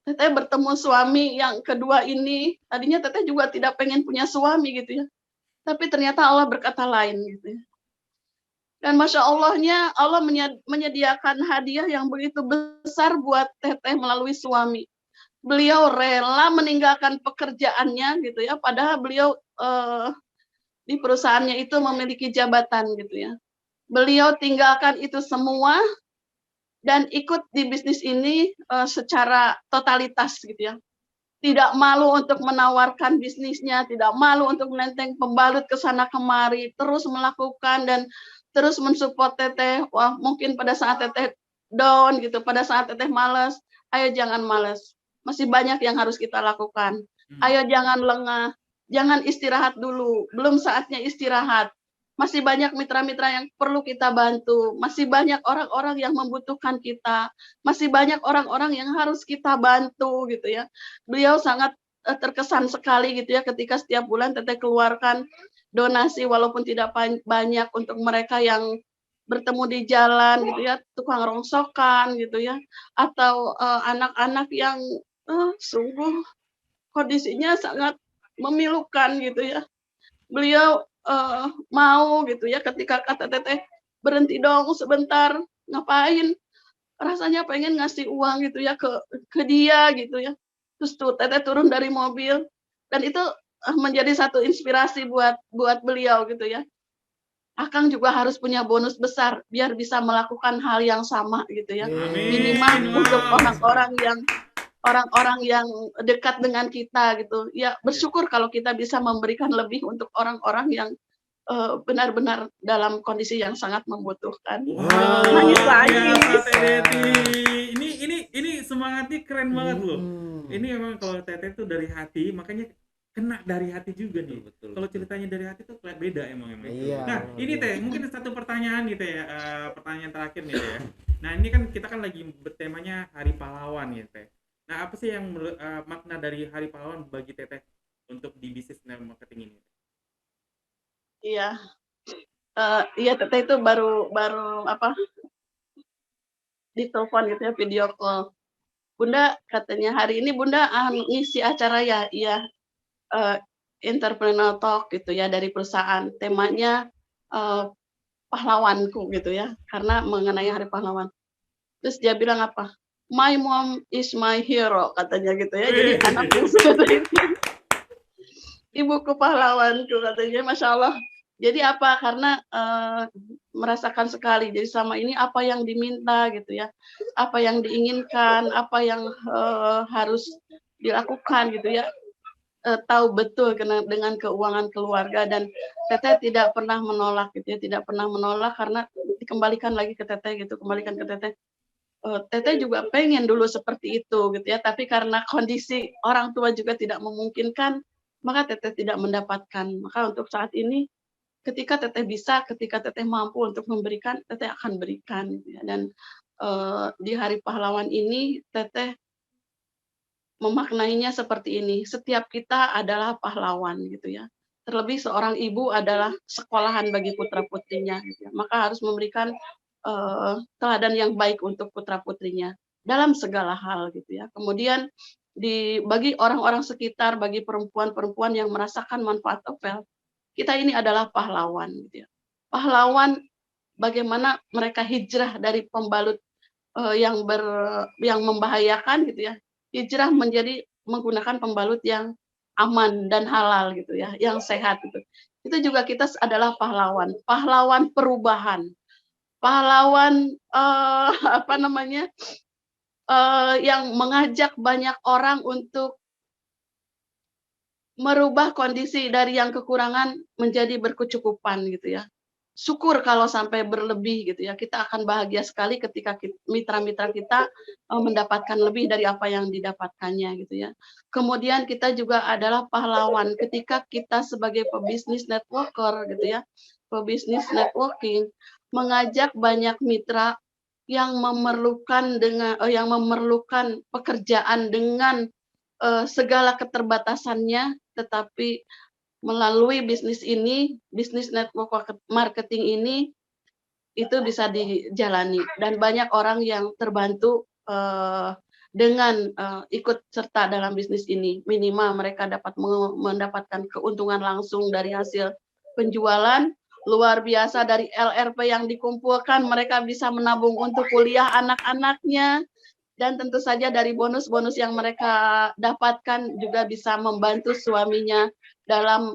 Teteh bertemu suami yang kedua ini. Tadinya Teteh juga tidak pengen punya suami gitu ya. Tapi ternyata Allah berkata lain gitu ya. Dan Masya Allahnya Allah menyediakan hadiah yang begitu besar buat Teteh melalui suami. Beliau rela meninggalkan pekerjaannya gitu ya, padahal beliau di perusahaannya itu memiliki jabatan gitu ya. Beliau tinggalkan itu semua dan ikut di bisnis ini secara totalitas gitu ya. Tidak malu untuk menawarkan bisnisnya, tidak malu untuk menenteng pembalut ke sana kemari, terus melakukan dan terus mensupport Teteh. Wah, mungkin pada saat Teteh down gitu, pada saat Teteh malas, ayo jangan malas. Masih banyak yang harus kita lakukan. Ayo jangan lengah, jangan istirahat dulu, belum saatnya istirahat. Masih banyak mitra-mitra yang perlu kita bantu, masih banyak orang-orang yang membutuhkan kita, masih banyak orang-orang yang harus kita bantu gitu ya. Beliau sangat terkesan sekali gitu ya ketika setiap bulan Teteh keluarkan donasi walaupun tidak banyak untuk mereka yang bertemu di jalan gitu ya, tukang rongsokan gitu ya, atau anak-anak yang sungguh kondisinya sangat memilukan gitu ya. Beliau mau gitu ya ketika kata Teteh berhenti dong sebentar, ngapain, rasanya pengen ngasih uang gitu ya ke dia gitu ya. Terus tuh Teteh turun dari mobil dan itu menjadi satu inspirasi buat beliau gitu ya. Akang juga harus punya bonus besar biar bisa melakukan hal yang sama gitu ya. Amin. Minimal untuk Wah. orang-orang yang dekat dengan kita gitu. Ya bersyukur kalau kita bisa memberikan lebih untuk orang-orang yang benar-benar dalam kondisi yang sangat membutuhkan. Wow, Nangis luar lagi. biasa Teh Deti. Ini semangatnya keren banget loh. Mm-mm. Ini emang kalau Teteh tuh dari hati, makanya kena dari hati juga nih. Betul. Kalau ceritanya dari hati tuh beda emang. Iya, Nah, luar ini Teh, biasa. mungkin satu pertanyaan gitu ya, pertanyaan terakhir nih Teh ya. Nah, ini kan kita kan lagi bertemanya Hari Pahlawan ya Teh. Nah, apa sih yang makna dari Hari Pahlawan bagi Teteh untuk di bisnis network marketing ini? Iya. Iya Teteh itu baru apa ditelepon gitu ya, video call. Bunda katanya hari ini Bunda ngisi acara ya, iya entrepreneur talk gitu ya dari perusahaan. Temanya pahlawanku gitu ya, karena mengenai Hari Pahlawan. Terus dia bilang apa? My mom is my hero katanya gitu ya. Jadi anakku sudah ibuku pahlawanku katanya, masya Allah. Jadi apa? Karena merasakan sekali. Jadi sama ini apa yang diminta gitu ya, apa yang diinginkan, apa yang harus dilakukan gitu ya. Tahu betul dengan keuangan keluarga dan Teteh tidak pernah menolak gitu ya, tidak pernah menolak karena dikembalikan lagi ke Teteh gitu, kembalikan ke Teteh. Teteh juga pengen dulu seperti itu gitu ya, tapi karena kondisi orang tua juga tidak memungkinkan, maka Teteh tidak mendapatkan. Maka untuk saat ini ketika Teteh bisa, ketika Teteh mampu untuk memberikan, Teteh akan berikan gitu ya. Dan di Hari Pahlawan ini Teteh memaknainya seperti ini, setiap kita adalah pahlawan gitu ya. Terlebih seorang ibu adalah sekolahan bagi putra-putrinya gitu ya. Maka harus memberikan teladan yang baik untuk putra-putrinya dalam segala hal gitu ya. Kemudian bagi orang-orang sekitar, bagi perempuan-perempuan yang merasakan manfaat OVEL, kita ini adalah pahlawan gitu ya. Pahlawan bagaimana mereka hijrah dari pembalut yang membahayakan gitu ya, hijrah menjadi menggunakan pembalut yang aman dan halal gitu ya, yang sehat gitu. Itu juga kita adalah pahlawan perubahan, pahlawan apa namanya, yang mengajak banyak orang untuk merubah kondisi dari yang kekurangan menjadi berkecukupan gitu ya. Syukur kalau sampai berlebih gitu ya. Kita akan bahagia sekali ketika mitra-mitra kita mendapatkan lebih dari apa yang didapatkannya gitu ya. Kemudian kita juga adalah pahlawan ketika kita sebagai pebisnis networker gitu ya, pebisnis networking, mengajak banyak mitra yang memerlukan pekerjaan dengan segala keterbatasannya, tetapi melalui bisnis ini, bisnis network marketing ini, itu bisa dijalani dan banyak orang yang terbantu dengan ikut serta dalam bisnis ini. Minimal mereka dapat mendapatkan keuntungan langsung dari hasil penjualan. Luar biasa dari LRP yang dikumpulkan, mereka bisa menabung untuk kuliah anak-anaknya. Dan tentu saja dari bonus-bonus yang mereka dapatkan juga bisa membantu suaminya dalam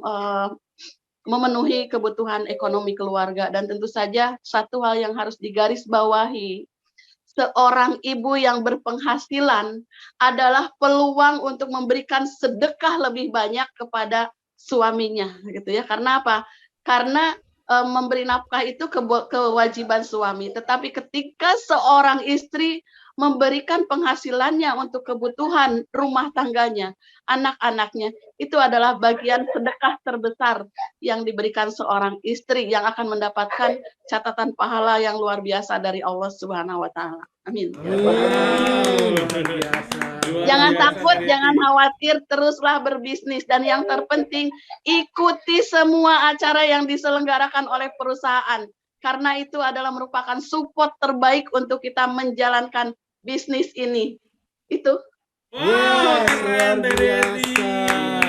memenuhi kebutuhan ekonomi keluarga. Dan tentu saja satu hal yang harus digarisbawahi, seorang ibu yang berpenghasilan adalah peluang untuk memberikan sedekah lebih banyak kepada suaminya gitu ya. Karena apa? Karena memberi nafkah itu kewajiban suami, tetapi ketika seorang istri memberikan penghasilannya untuk kebutuhan rumah tangganya, anak-anaknya, itu adalah bagian sedekah terbesar yang diberikan seorang istri yang akan mendapatkan catatan pahala yang luar biasa dari Allah Subhanahu wa taala. Amin. Luar biasa. Jangan takut, jangan khawatir, teruslah berbisnis dan yang terpenting ikuti semua acara yang diselenggarakan oleh perusahaan. Karena itu adalah merupakan support terbaik untuk kita menjalankan bisnis ini. Itu. Wow, keren luar Teh biasa.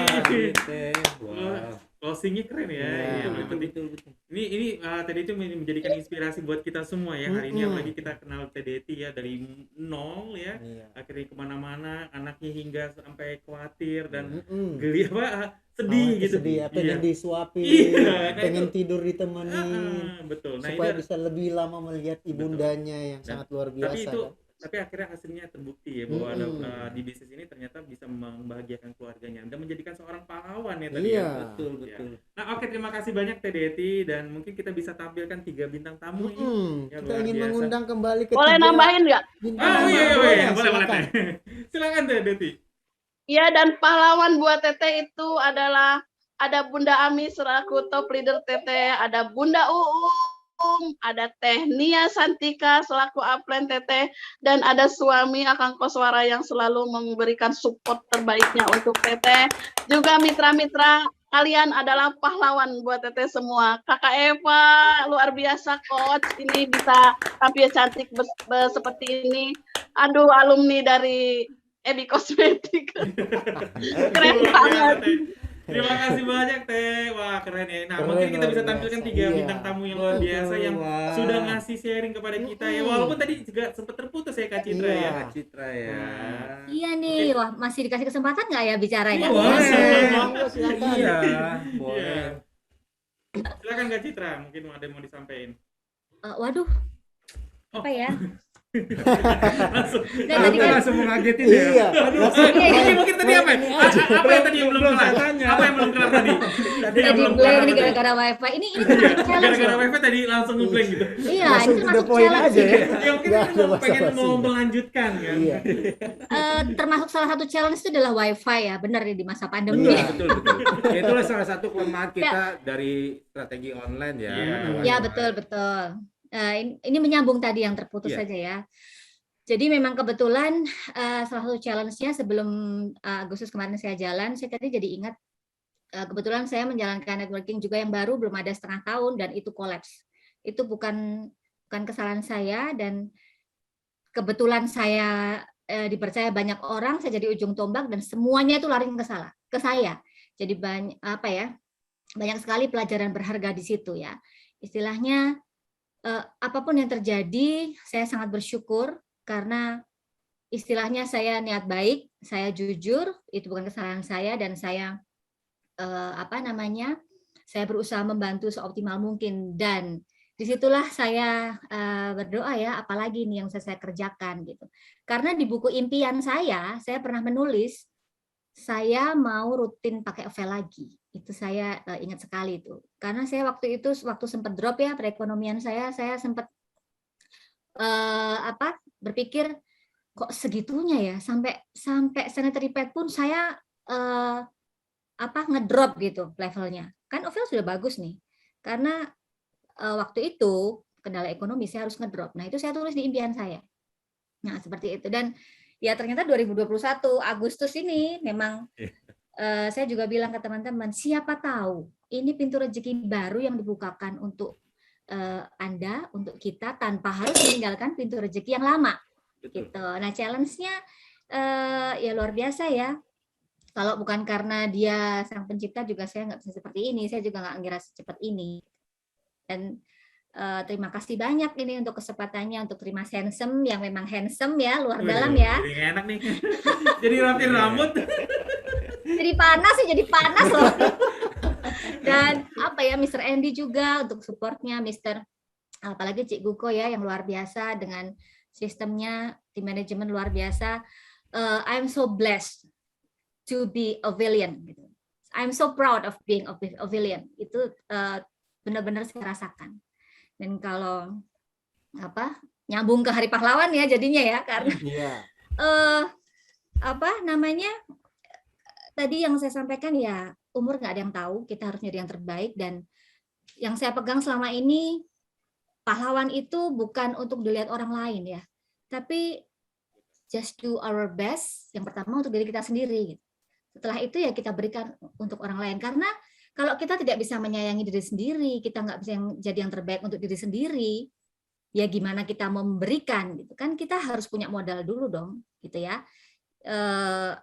Deti. Teh. Wow. Closingnya keren ya. Iya, Yang penting. Ini tadi itu menjadikan inspirasi buat kita semua ya hari ini, apalagi kita kenal Teh Deti ya dari nol ya, Iya. akhirnya kemana-mana, anaknya hingga sampai khawatir dan Mm-mm. geli apa sedih gitu. sedih ya, pengen disuapin, Iya, nah pengen itu. tidur ditemenin, Betul. Nah supaya itu bisa lebih lama melihat ibundanya yang dan sangat luar tapi biasa itu kan. tapi akhirnya hasilnya terbukti ya bahwa ada Mm-mm. di bisnis ini ternyata bisa membahagiakan keluarganya dan menjadikan seorang pahlawan ya tadi ya. Iya. Betul, Ya. betul. Nah, oke, terima kasih banyak Teh Deti dan mungkin kita bisa tampilkan 3 bintang tamu ini. Ya Kita luar ingin biasa. mengundang kembali Boleh ketiga nambahin nggak? bintang Oh tamu. iya, iya, Boleh, iya, boleh silakan. Teh. Silakan Teh Deti. Iya, dan pahlawan buat Teteh itu adalah ada Bunda Ami selaku top leader Teteh, ada Bunda Uum, ada Teh Nia Santika selaku upline Teteh, dan ada suami Akang Koswara yang selalu memberikan support terbaiknya untuk Teteh. Juga mitra-mitra kalian adalah pahlawan buat Teteh semua. Kakak Eva luar biasa coach, ini bisa tampil cantik seperti ini. Aduh, alumni dari Ebi Kosmetik. Keren Luar biasa, banget. Teh. Terima kasih banyak Teh. Wah, keren ya. Nah, Keren, mungkin kita luar bisa tampilkan biasa. 3 Iya. bintang tamu yang luar biasa yang Wah. sudah ngasih sharing kepada kita ya. Walaupun tadi juga sempat terputus ya Kak Citra Iya. ya. Kak Citra ya. Iya nih, wah masih dikasih kesempatan nggak ya bicara ya? Boleh. Monggo, silakan. Iya, Iya. boleh. Silakan Kak Citra, mungkin ada yang mau disampaikan. Waduh, apa ya? Langsung. Dari tadi Aku kan langsung mengagetin ya. Iya. Langsung Ini mungkin tadi apa? ini aja. Apa yang tadi yang belum Belum kelar? saya tanya. Apa yang belum kelar tadi? Tadi yang jadi belum blank kelar nih tadi. gara-gara wifi. Ini termasuk challenge Gara-gara loh. wifi tadi langsung ngeblank gitu. Iya, Langsung ini to the termasuk point challenge aja sih. ya. Ya mungkin Nggak kita ada mau pengen basa-basi. mau melanjutkan kan. Iya. Termasuk salah satu challenge itu adalah wifi ya, benar nih di masa pandemi. Betul, betul, betul. Ya, itulah salah satu kelemahan kita dari strategi online ya. Iya. Ya betul betul. Ini menyambung tadi yang terputus Iya. saja ya. Jadi memang kebetulan salah satu challenge-nya sebelum Agustus kemarin saya jalan, saya tadi jadi ingat kebetulan saya menjalankan networking juga yang baru belum ada setengah tahun dan itu kolaps. Itu bukan kesalahan saya dan kebetulan saya dipercaya banyak orang, saya jadi ujung tombak dan semuanya itu lari ke saya. Jadi banyak sekali pelajaran berharga di situ ya. Istilahnya apapun yang terjadi, saya sangat bersyukur karena istilahnya saya niat baik, saya jujur, itu bukan kesalahan saya dan saya saya berusaha membantu seoptimal mungkin dan disitulah saya berdoa ya, apalagi nih yang saya kerjakan gitu. Karena di buku impian saya pernah menulis saya mau rutin pakai Ovel lagi. Itu saya ingat sekali itu. Karena saya waktu sempat drop ya perekonomian saya sempat berpikir kok segitunya ya sampai sanitary pad pun saya ngedrop gitu levelnya. Kan Ovel sudah bagus nih. Karena waktu itu kendala ekonomi saya harus ngedrop. Nah, itu saya tulis di impian saya. Nah, seperti itu dan ya ternyata 2021 Agustus ini memang saya juga bilang ke teman-teman, siapa tahu ini pintu rezeki baru yang dibukakan untuk Anda, untuk kita tanpa harus meninggalkan pintu rezeki yang lama. Betul. Gitu. Nah, challenge-nya ya luar biasa ya. Kalau bukan karena dia sang pencipta juga saya nggak bisa seperti ini. Saya juga nggak ngira secepat ini. Dan terima kasih banyak ini untuk kesempatannya untuk terima handsome yang memang handsome ya, luar dalam ya. Jadi enak nih. Jadi rapin rambut. Jadi panas loh. Dan Mr. Andy juga untuk supportnya, apalagi Cik Guko ya yang luar biasa dengan sistemnya, tim manajemen luar biasa. I'm so blessed to be Ovelian. Gitu. I'm so proud of being Ovelian. Itu benar-benar saya rasakan. Dan kalau nyambung ke Hari Pahlawan ya jadinya ya karena tadi yang saya sampaikan ya umur nggak ada yang tahu, kita harus nyari yang terbaik dan yang saya pegang selama ini pahlawan itu bukan untuk dilihat orang lain ya, tapi just do our best. Yang pertama untuk diri kita sendiri. Setelah itu ya kita berikan untuk orang lain karena kalau kita tidak bisa menyayangi diri sendiri, kita nggak bisa jadi yang terbaik untuk diri sendiri, ya gimana kita memberikan gitu kan? Kita harus punya modal dulu dong, gitu ya.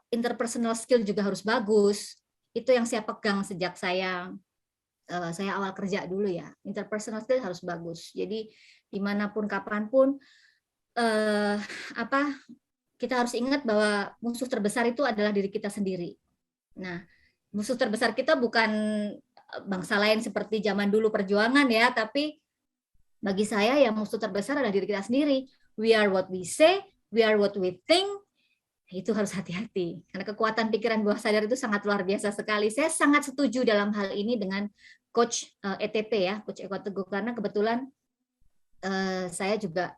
Interpersonal skill juga harus bagus. Itu yang saya pegang sejak saya awal kerja dulu ya. Interpersonal skill harus bagus. Jadi dimanapun kapanpun kita harus ingat bahwa musuh terbesar itu adalah diri kita sendiri. Nah, musuh terbesar kita bukan bangsa lain seperti zaman dulu perjuangan ya, tapi bagi saya yang musuh terbesar adalah diri kita sendiri. We are what we say, we are what we think. Itu harus hati-hati karena kekuatan pikiran bawah sadar itu sangat luar biasa sekali. Saya sangat setuju dalam hal ini dengan coach ETP ya, coach Eko Teguh, karena kebetulan saya juga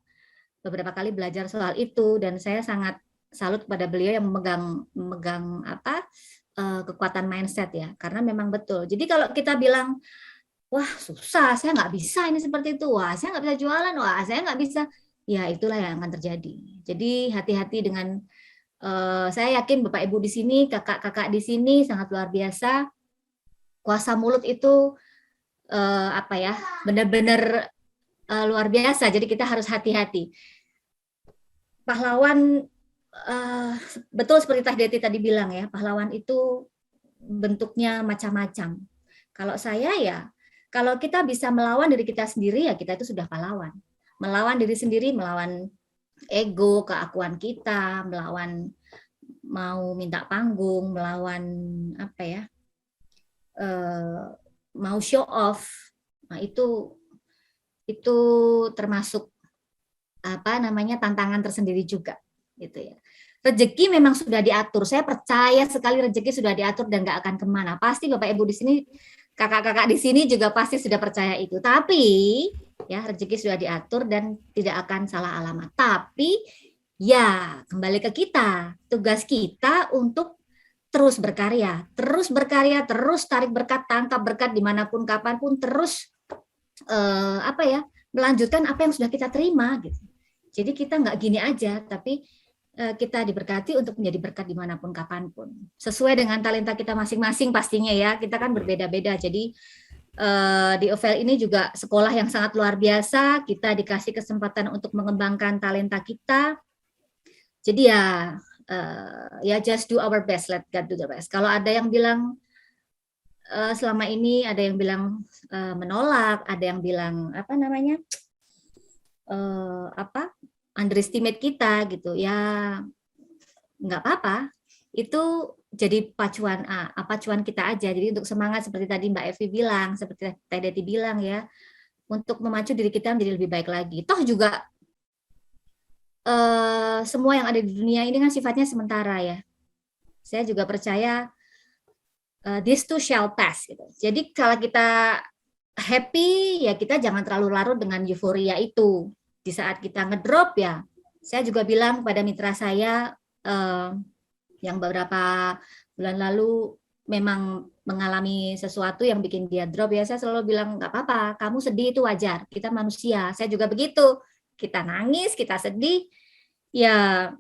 beberapa kali belajar soal itu dan saya sangat salut kepada beliau yang memegang kekuatan mindset ya, karena memang betul. Jadi kalau kita bilang wah susah, saya nggak bisa ini seperti itu, wah saya nggak bisa jualan, wah saya nggak bisa, ya itulah yang akan terjadi. Jadi hati-hati dengan saya yakin Bapak Ibu di sini, kakak-kakak di sini sangat luar biasa. Kuasa mulut itu benar-benar luar biasa. Jadi kita harus hati-hati. Pahlawan betul seperti Teh Deti tadi bilang ya, pahlawan itu bentuknya macam-macam. Kalau saya ya, kalau kita bisa melawan diri kita sendiri ya kita itu sudah pahlawan. Melawan diri sendiri, melawan ego, keakuan kita, melawan mau minta panggung, melawan mau show off. Nah, itu termasuk tantangan tersendiri juga gitu ya. Rezeki memang sudah diatur. Saya percaya sekali rezeki sudah diatur dan nggak akan kemana. Pasti Bapak Ibu di sini, kakak-kakak di sini juga pasti sudah percaya itu. Tapi ya rezeki sudah diatur dan tidak akan salah alamat. Tapi ya kembali ke kita, tugas kita untuk terus berkarya, terus tarik berkat, tangkap berkat dimanapun, kapanpun, terus melanjutkan apa yang sudah kita terima gitu. Jadi kita nggak gini aja, tapi kita diberkati untuk menjadi berkat dimanapun, kapanpun. Sesuai dengan talenta kita masing-masing pastinya ya, kita kan berbeda-beda. Jadi di OVL ini juga sekolah yang sangat luar biasa, kita dikasih kesempatan untuk mengembangkan talenta kita. Jadi ya just do our best, let God do the rest. Kalau ada yang bilang selama ini ada yang bilang menolak, ada yang bilang underestimate kita gitu ya, nggak apa-apa, itu jadi pacuan kita aja. Jadi untuk semangat seperti tadi Mbak Evi bilang, seperti Teh Deti bilang ya, untuk memacu diri kita menjadi lebih baik lagi. Toh juga semua yang ada di dunia ini kan sifatnya sementara ya. Saya juga percaya this too shall pass gitu. Jadi kalau kita happy ya kita jangan terlalu larut dengan euforia itu. Di saat kita ngedrop ya, saya juga bilang kepada mitra saya yang beberapa bulan lalu memang mengalami sesuatu yang bikin dia drop ya, saya selalu bilang nggak apa-apa, kamu sedih itu wajar, kita manusia. Saya juga begitu, kita nangis, kita sedih, ya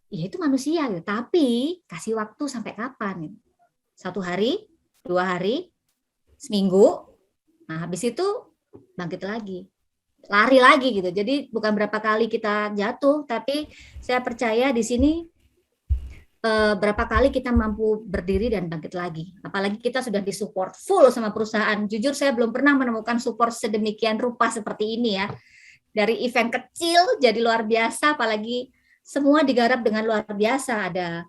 itu manusia gitu. Tapi kasih waktu sampai kapan? 1 hari, 2 hari, seminggu, nah habis itu bangkit lagi. Lari lagi gitu. Jadi bukan berapa kali kita jatuh, tapi saya percaya di sini berapa kali kita mampu berdiri dan bangkit lagi. Apalagi kita sudah disupport full sama perusahaan. Jujur saya belum pernah menemukan support sedemikian rupa seperti ini ya. Dari event kecil jadi luar biasa, apalagi semua digarap dengan luar biasa. Ada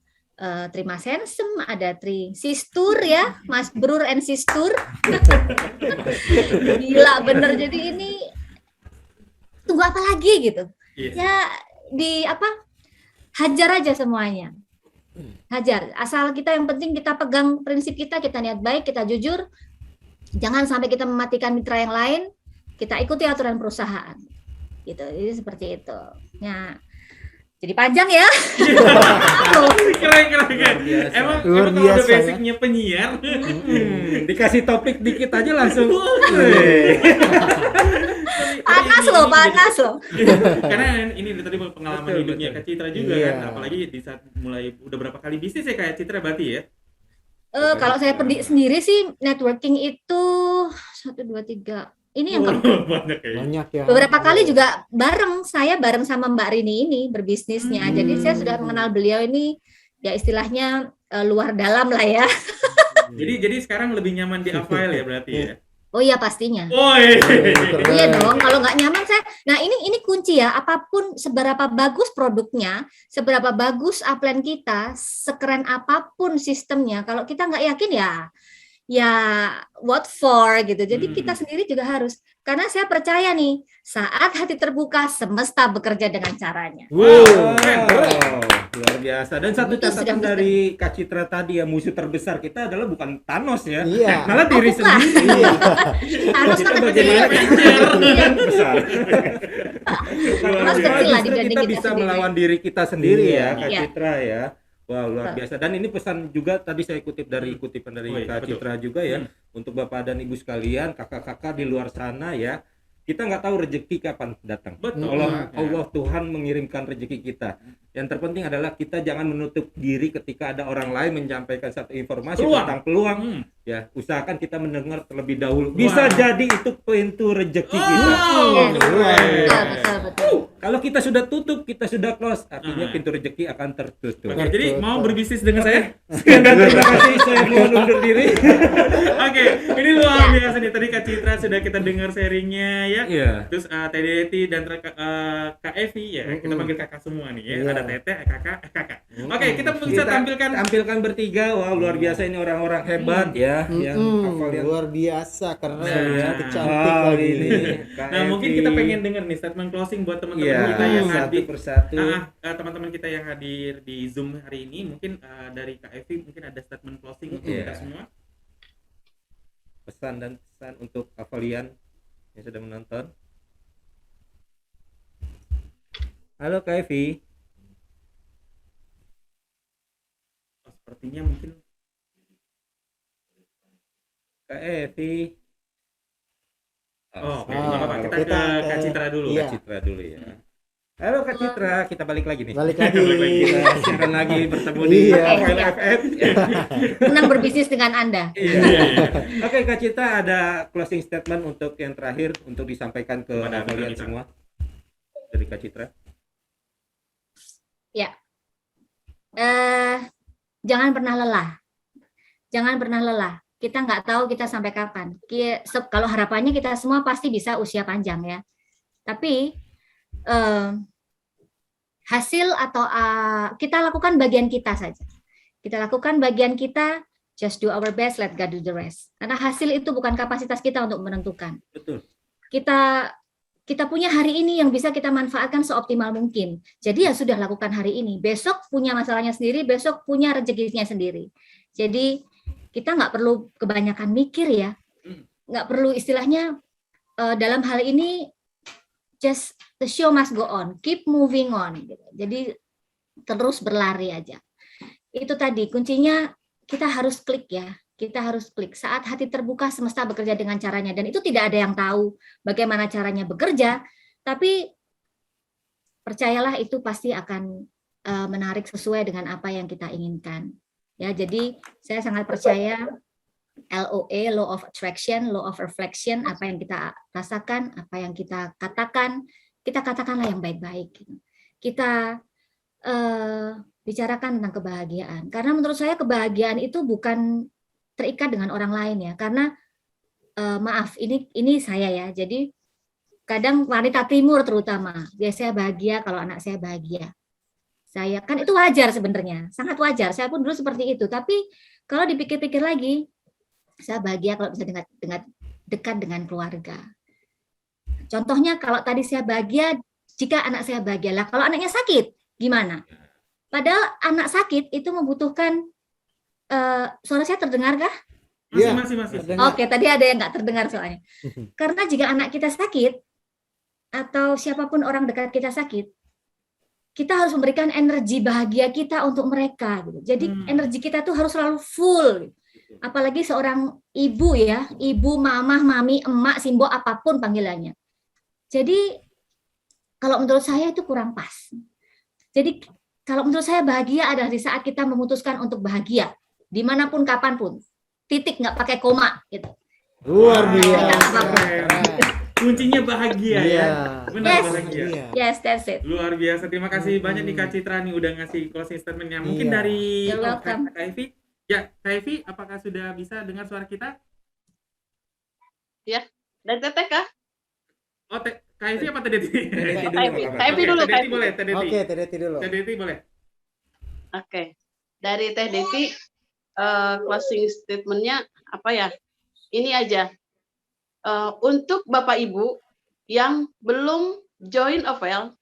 Terima Sensem, ada Tri Sistur ya, Mas Brur and Sistur. Gila bener, jadi ini tunggu apa lagi gitu. Ya hajar aja semuanya. Hajar, asal kita yang penting kita pegang prinsip kita niat baik, kita jujur. Jangan sampai kita mematikan mitra yang lain, kita ikuti aturan perusahaan. Gitu. Jadi seperti itu. Ya. Jadi panjang ya. Keren. Emang kalau udah basicnya penyiar, dikasih topik dikit aja langsung. Panas loh. Karena ini tadi pengalaman hidupnya Kak Citra juga kan, apalagi di saat mulai udah berapa kali bisnis ya Kak Citra berarti ya? Kalau saya sendiri sih networking itu 1, 2, 3. Ini yang banyak ya. Beberapa kali juga bareng sama Mbak Rini ini berbisnisnya. Jadi saya sudah mengenal beliau ini ya istilahnya luar dalam lah ya. Jadi sekarang lebih nyaman di Avail ya berarti ya. Oh iya pastinya. Woi. Iya dong, kalau nggak nyaman saya. Nah ini kunci ya. Apapun seberapa bagus produknya, seberapa bagus upline kita, sekeren apapun sistemnya, kalau kita nggak yakin ya what for gitu. Jadi kita sendiri juga harus. Karena saya percaya nih, saat hati terbuka, semesta bekerja dengan caranya. Wow, luar biasa. Dan satu Itu sudah catatan bisa. dari Kak Citra tadi ya, musuh terbesar kita adalah bukan Thanos ya, Iya. malah diri bukan. sendiri. Iya. Harus Kita kan bagaimana kecil. besar. Harus kecil lah Justru kita dibanding kita bisa sendiri. melawan diri kita sendiri Iya. ya, Kak Iya. Citra ya. Wah, luar Betul. biasa. Dan ini pesan juga tadi saya kutip dari kutipan dari Oh iya, Kak betul. Citra juga ya, untuk Bapak dan Ibu sekalian, kakak-kakak di luar sana ya. Kita nggak tahu rezeki kapan datang. Betul. Allah Tuhan mengirimkan rezeki kita. Yang terpenting adalah kita jangan menutup diri ketika ada orang lain menyampaikan satu informasi Peluang. tentang peluang. Ya, usahakan kita mendengar terlebih dahulu. Bisa Wah. jadi itu pintu rezeki kita. Oh, Yes. keren. Betul. Kalau kita sudah tutup, kita sudah close, artinya Ah. pintu rezeki akan tertutup. Oke, jadi mau berbisnis dengan saya? Sekian dan terima kasih, saya mohon undur diri. Oke, ini luar biasa nih. Tadi Kak Citra sudah kita dengar sharingnya ya. Iya. Terus Teh Deti dan Kak Evi ya. Kita panggil kakak semua nih ya. Iya. Ada Teteh, kakak. Oke, kita bisa tampilkan bertiga. Wah, luar biasa ini orang-orang hebat ya, yang hafal yang Luar biasa, keren, Nah. cantik lagi ini. Nah, mungkin kita pengen denger nih statement closing buat teman-teman Iya, kita yang satu hadir. persatu. Teman-teman kita yang hadir di Zoom hari ini, mungkin dari Kak Evi mungkin ada statement closing untuk Iya. kita semua. Pesan dan pesan untuk kalian yang sudah menonton. Halo Kak Evi. Oh, sepertinya mungkin Kak Evi. Oh, oke, Ah, nggak apa-apa. Kita kita ke Kak Citra dulu. Iya. Kak Citra dulu ya. Halo Kak Citra, kita balik lagi nih. Balik lagi. Balik lagi. Kita siaran lagi bertemu di Iya. File FM. Senang berbisnis dengan Anda. Iya, iya. Oke Kak Citra, ada closing statement untuk yang terakhir untuk disampaikan ke Kepada kalian kita. semua dari Kak Citra. Jangan pernah lelah. Jangan pernah lelah. Kita nggak tahu kita sampai kapan. Kalau harapannya kita semua pasti bisa usia panjang ya. Tapi hasil atau kita lakukan bagian kita saja. Kita lakukan bagian kita, just do our best, let God do the rest. Karena hasil itu bukan kapasitas kita untuk menentukan. Betul. Kita punya hari ini yang bisa kita manfaatkan seoptimal mungkin. Jadi ya sudah lakukan hari ini. Besok punya masalahnya sendiri, besok punya rezekinya sendiri. Jadi kita nggak perlu kebanyakan mikir ya. Nggak perlu istilahnya dalam hal ini just the show must go on, keep moving on. Gitu. Jadi terus berlari aja. Itu tadi kuncinya kita harus klik ya. Kita harus klik. Saat hati terbuka, semesta bekerja dengan caranya. Dan itu tidak ada yang tahu bagaimana caranya bekerja. Tapi percayalah itu pasti akan menarik sesuai dengan apa yang kita inginkan. Ya, jadi saya sangat percaya LOA, Law of Attraction, Law of Reflection, apa yang kita rasakan, apa yang kita katakanlah yang baik-baik. Kita bicarakan tentang kebahagiaan. Karena menurut saya kebahagiaan itu bukan terikat dengan orang lain ya. Karena maaf, ini saya ya. Jadi kadang wanita timur terutama, biasanya bahagia kalau anak saya bahagia. Saya kan itu wajar sebenarnya, sangat wajar. Saya pun dulu seperti itu. Tapi kalau dipikir-pikir lagi, saya bahagia kalau bisa dekat dengan keluarga. Contohnya kalau tadi saya bahagia, jika anak saya bahagia. Lah kalau anaknya sakit, gimana? Padahal anak sakit itu membutuhkan, suara saya terdengar kah? Iya. Masih. Oke, tadi ada yang nggak terdengar soalnya. Karena jika anak kita sakit, atau siapapun orang dekat kita sakit, kita harus memberikan energi bahagia kita untuk mereka. Gitu. Jadi energi kita tuh harus selalu full. Apalagi seorang ibu ya, ibu, mamah, mami, emak, simbo, apapun panggilannya. Jadi kalau menurut saya itu kurang pas. Jadi kalau menurut saya bahagia adalah di saat kita memutuskan untuk bahagia, dimanapun, kapanpun. Titik, nggak pakai koma. Gitu. Luar Wah, biasa. keren. Kuncinya bahagia ya. Iya. Benar, Yes. bahagia. Iya. Yes, that's it. Luar biasa. Terima kasih banyak nih Kak Citra nih udah ngasih closing statement-nya. Mungkin Iya. dari You're welcome. Kak Evi. Ya, Kak Evi, apakah sudah bisa dengar suara kita? Ya, dari Teteh kah? Oh, KFV apa TDT? TDT dulu, nggak apa-apa. KFV dulu, TDT KFV. boleh, TDT. Oke, TDT dulu. TDT boleh. Oke, dari Teh Devi closing statement-nya apa ya? Ini aja. Untuk Bapak Ibu yang belum join Ovel,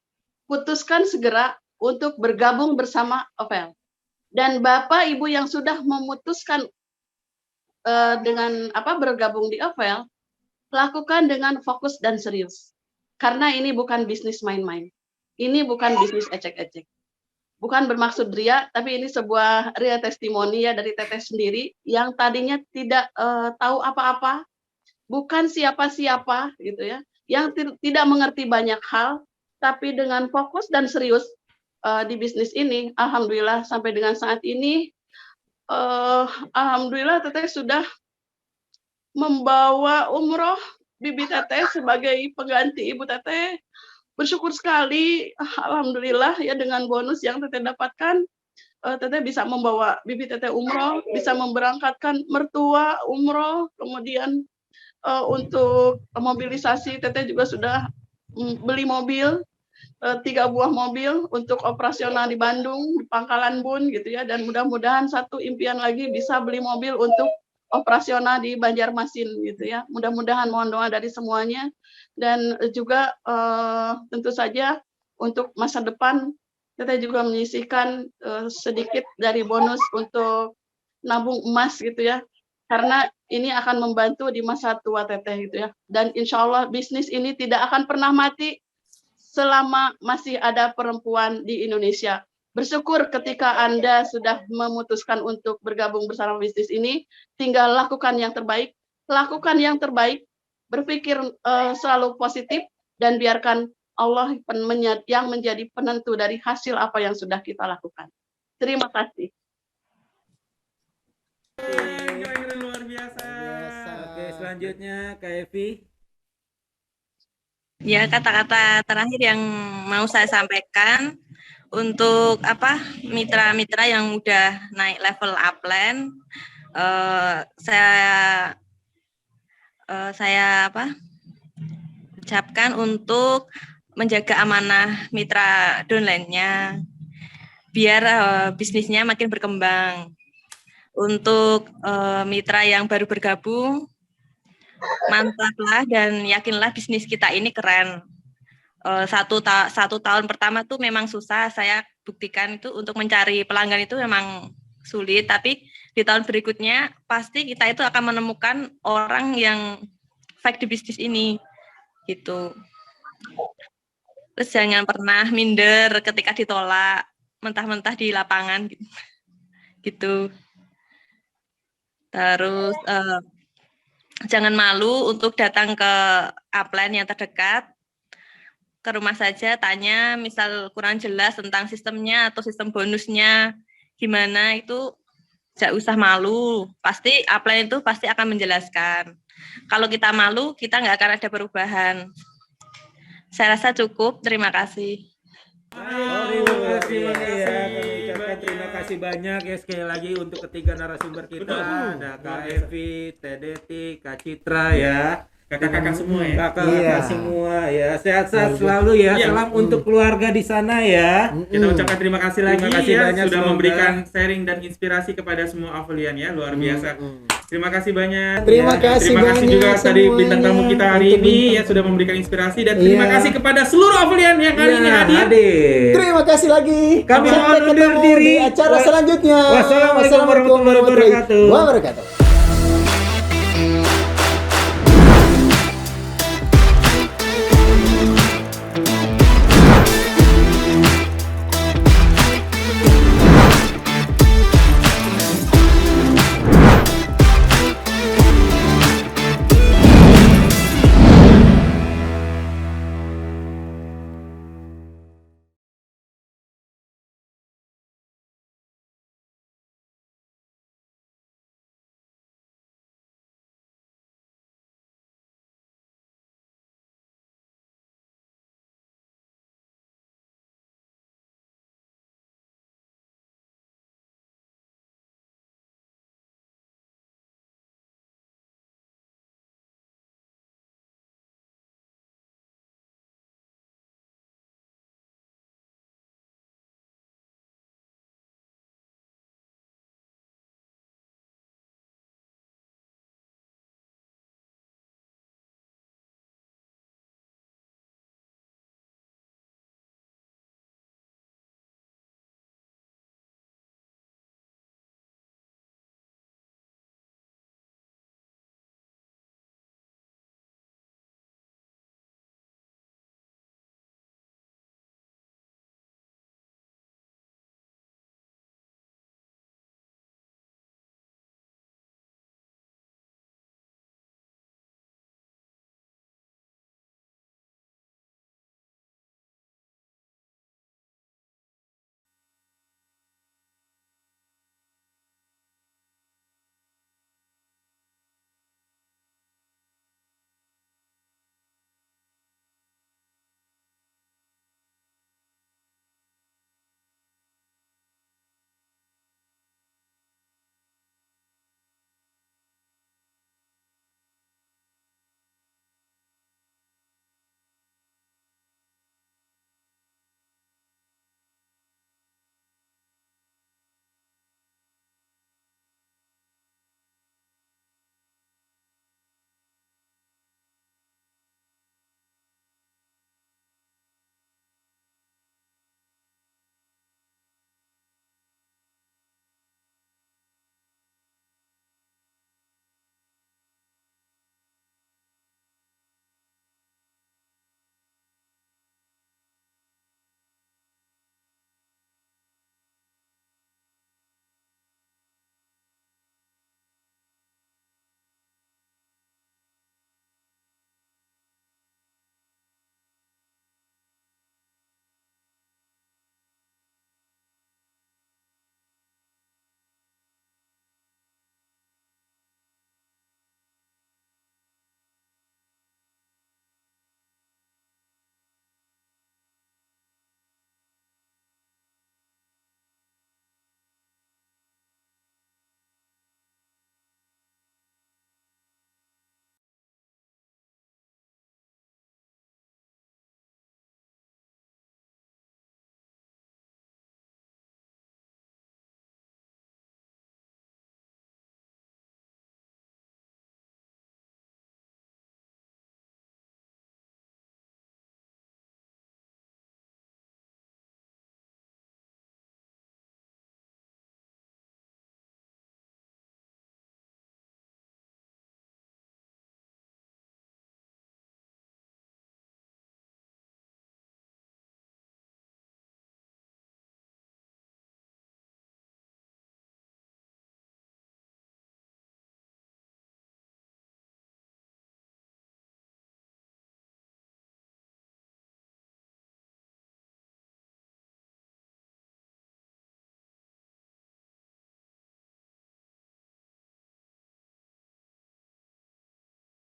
putuskan segera untuk bergabung bersama Ovel. Dan Bapak Ibu yang sudah memutuskan dengan bergabung di Ovel, lakukan dengan fokus dan serius. Karena ini bukan bisnis main-main. Ini bukan bisnis ecek-ecek. Bukan bermaksud ria, tapi ini sebuah real testimoni ya dari Teteh sendiri yang tadinya tidak tahu apa-apa, bukan siapa-siapa gitu ya, yang tidak mengerti banyak hal, tapi dengan fokus dan serius di bisnis ini, alhamdulillah sampai dengan saat ini, alhamdulillah Teteh sudah membawa umroh Bibi Teteh sebagai pengganti Ibu Teteh. Bersyukur sekali, alhamdulillah ya dengan bonus yang Teteh dapatkan, Teteh bisa membawa Bibi Teteh umroh, bisa memberangkatkan mertua umroh, kemudian untuk mobilisasi Teteh juga sudah beli mobil, 3 buah mobil untuk operasional di Bandung, di Pangkalan Bun gitu ya, dan mudah-mudahan satu impian lagi bisa beli mobil untuk operasional di Banjarmasin gitu ya. Mudah-mudahan mohon doa dari semuanya, dan juga tentu saja untuk masa depan Teteh juga menyisihkan sedikit dari bonus untuk nabung emas gitu ya, karena ini akan membantu di masa tua Teteh gitu ya. Dan insya Allah bisnis ini tidak akan pernah mati selama masih ada perempuan di Indonesia. Bersyukur ketika Anda sudah memutuskan untuk bergabung bersama bisnis ini, tinggal lakukan yang terbaik, berpikir selalu positif, dan biarkan Allah yang menjadi penentu dari hasil apa yang sudah kita lakukan. Terima kasih. Luar biasa. Oke, selanjutnya Kak Evi. Ya, kata-kata terakhir yang mau saya sampaikan untuk mitra-mitra yang udah naik level upline, saya ucapkan untuk menjaga amanah mitra downline-nya biar bisnisnya makin berkembang. Untuk mitra yang baru bergabung, mantaplah dan yakinlah bisnis kita ini keren. Satu tahun pertama tuh memang susah, saya buktikan itu untuk mencari pelanggan itu memang sulit, tapi di tahun berikutnya pasti kita itu akan menemukan orang yang fake di bisnis ini gitu. Terus jangan pernah minder ketika ditolak mentah-mentah di lapangan gitu. Terus jangan malu untuk datang ke upline yang terdekat, ke rumah saja, tanya misal kurang jelas tentang sistemnya atau sistem bonusnya gimana, itu tidak usah malu, pasti upline itu pasti akan menjelaskan. Kalau kita malu, kita nggak akan ada perubahan. Saya rasa cukup, terima kasih. Terima kasih ya, kami ucapkan terima kasih banyak ya sekali lagi untuk ketiga narasumber kita, ada Kak Evi, TDT, Kak Citra ya. Kakak-kakak semua ya. Kakak-kakak semua ya. Sehat-sehat selalu ya. Salam untuk keluarga di sana ya. Kita ucapkan terima kasih lagi Terima kasih banyak, sudah semoga memberikan sharing dan inspirasi kepada semua Avelian ya, luar biasa. Terima kasih banyak. Terima kasih Terima kasih banyak juga tadi bintang tamu semuanya kita hari untuk ini bintang ya sudah memberikan inspirasi, dan terima Iya. kasih kepada seluruh Avelian yang hari ini hadir. Terima kasih lagi. Kami Sampai mohon undur ketemu diri. di acara selanjutnya. Wassalamualaikum warahmatullahi wabarakatuh. wabarakatuh.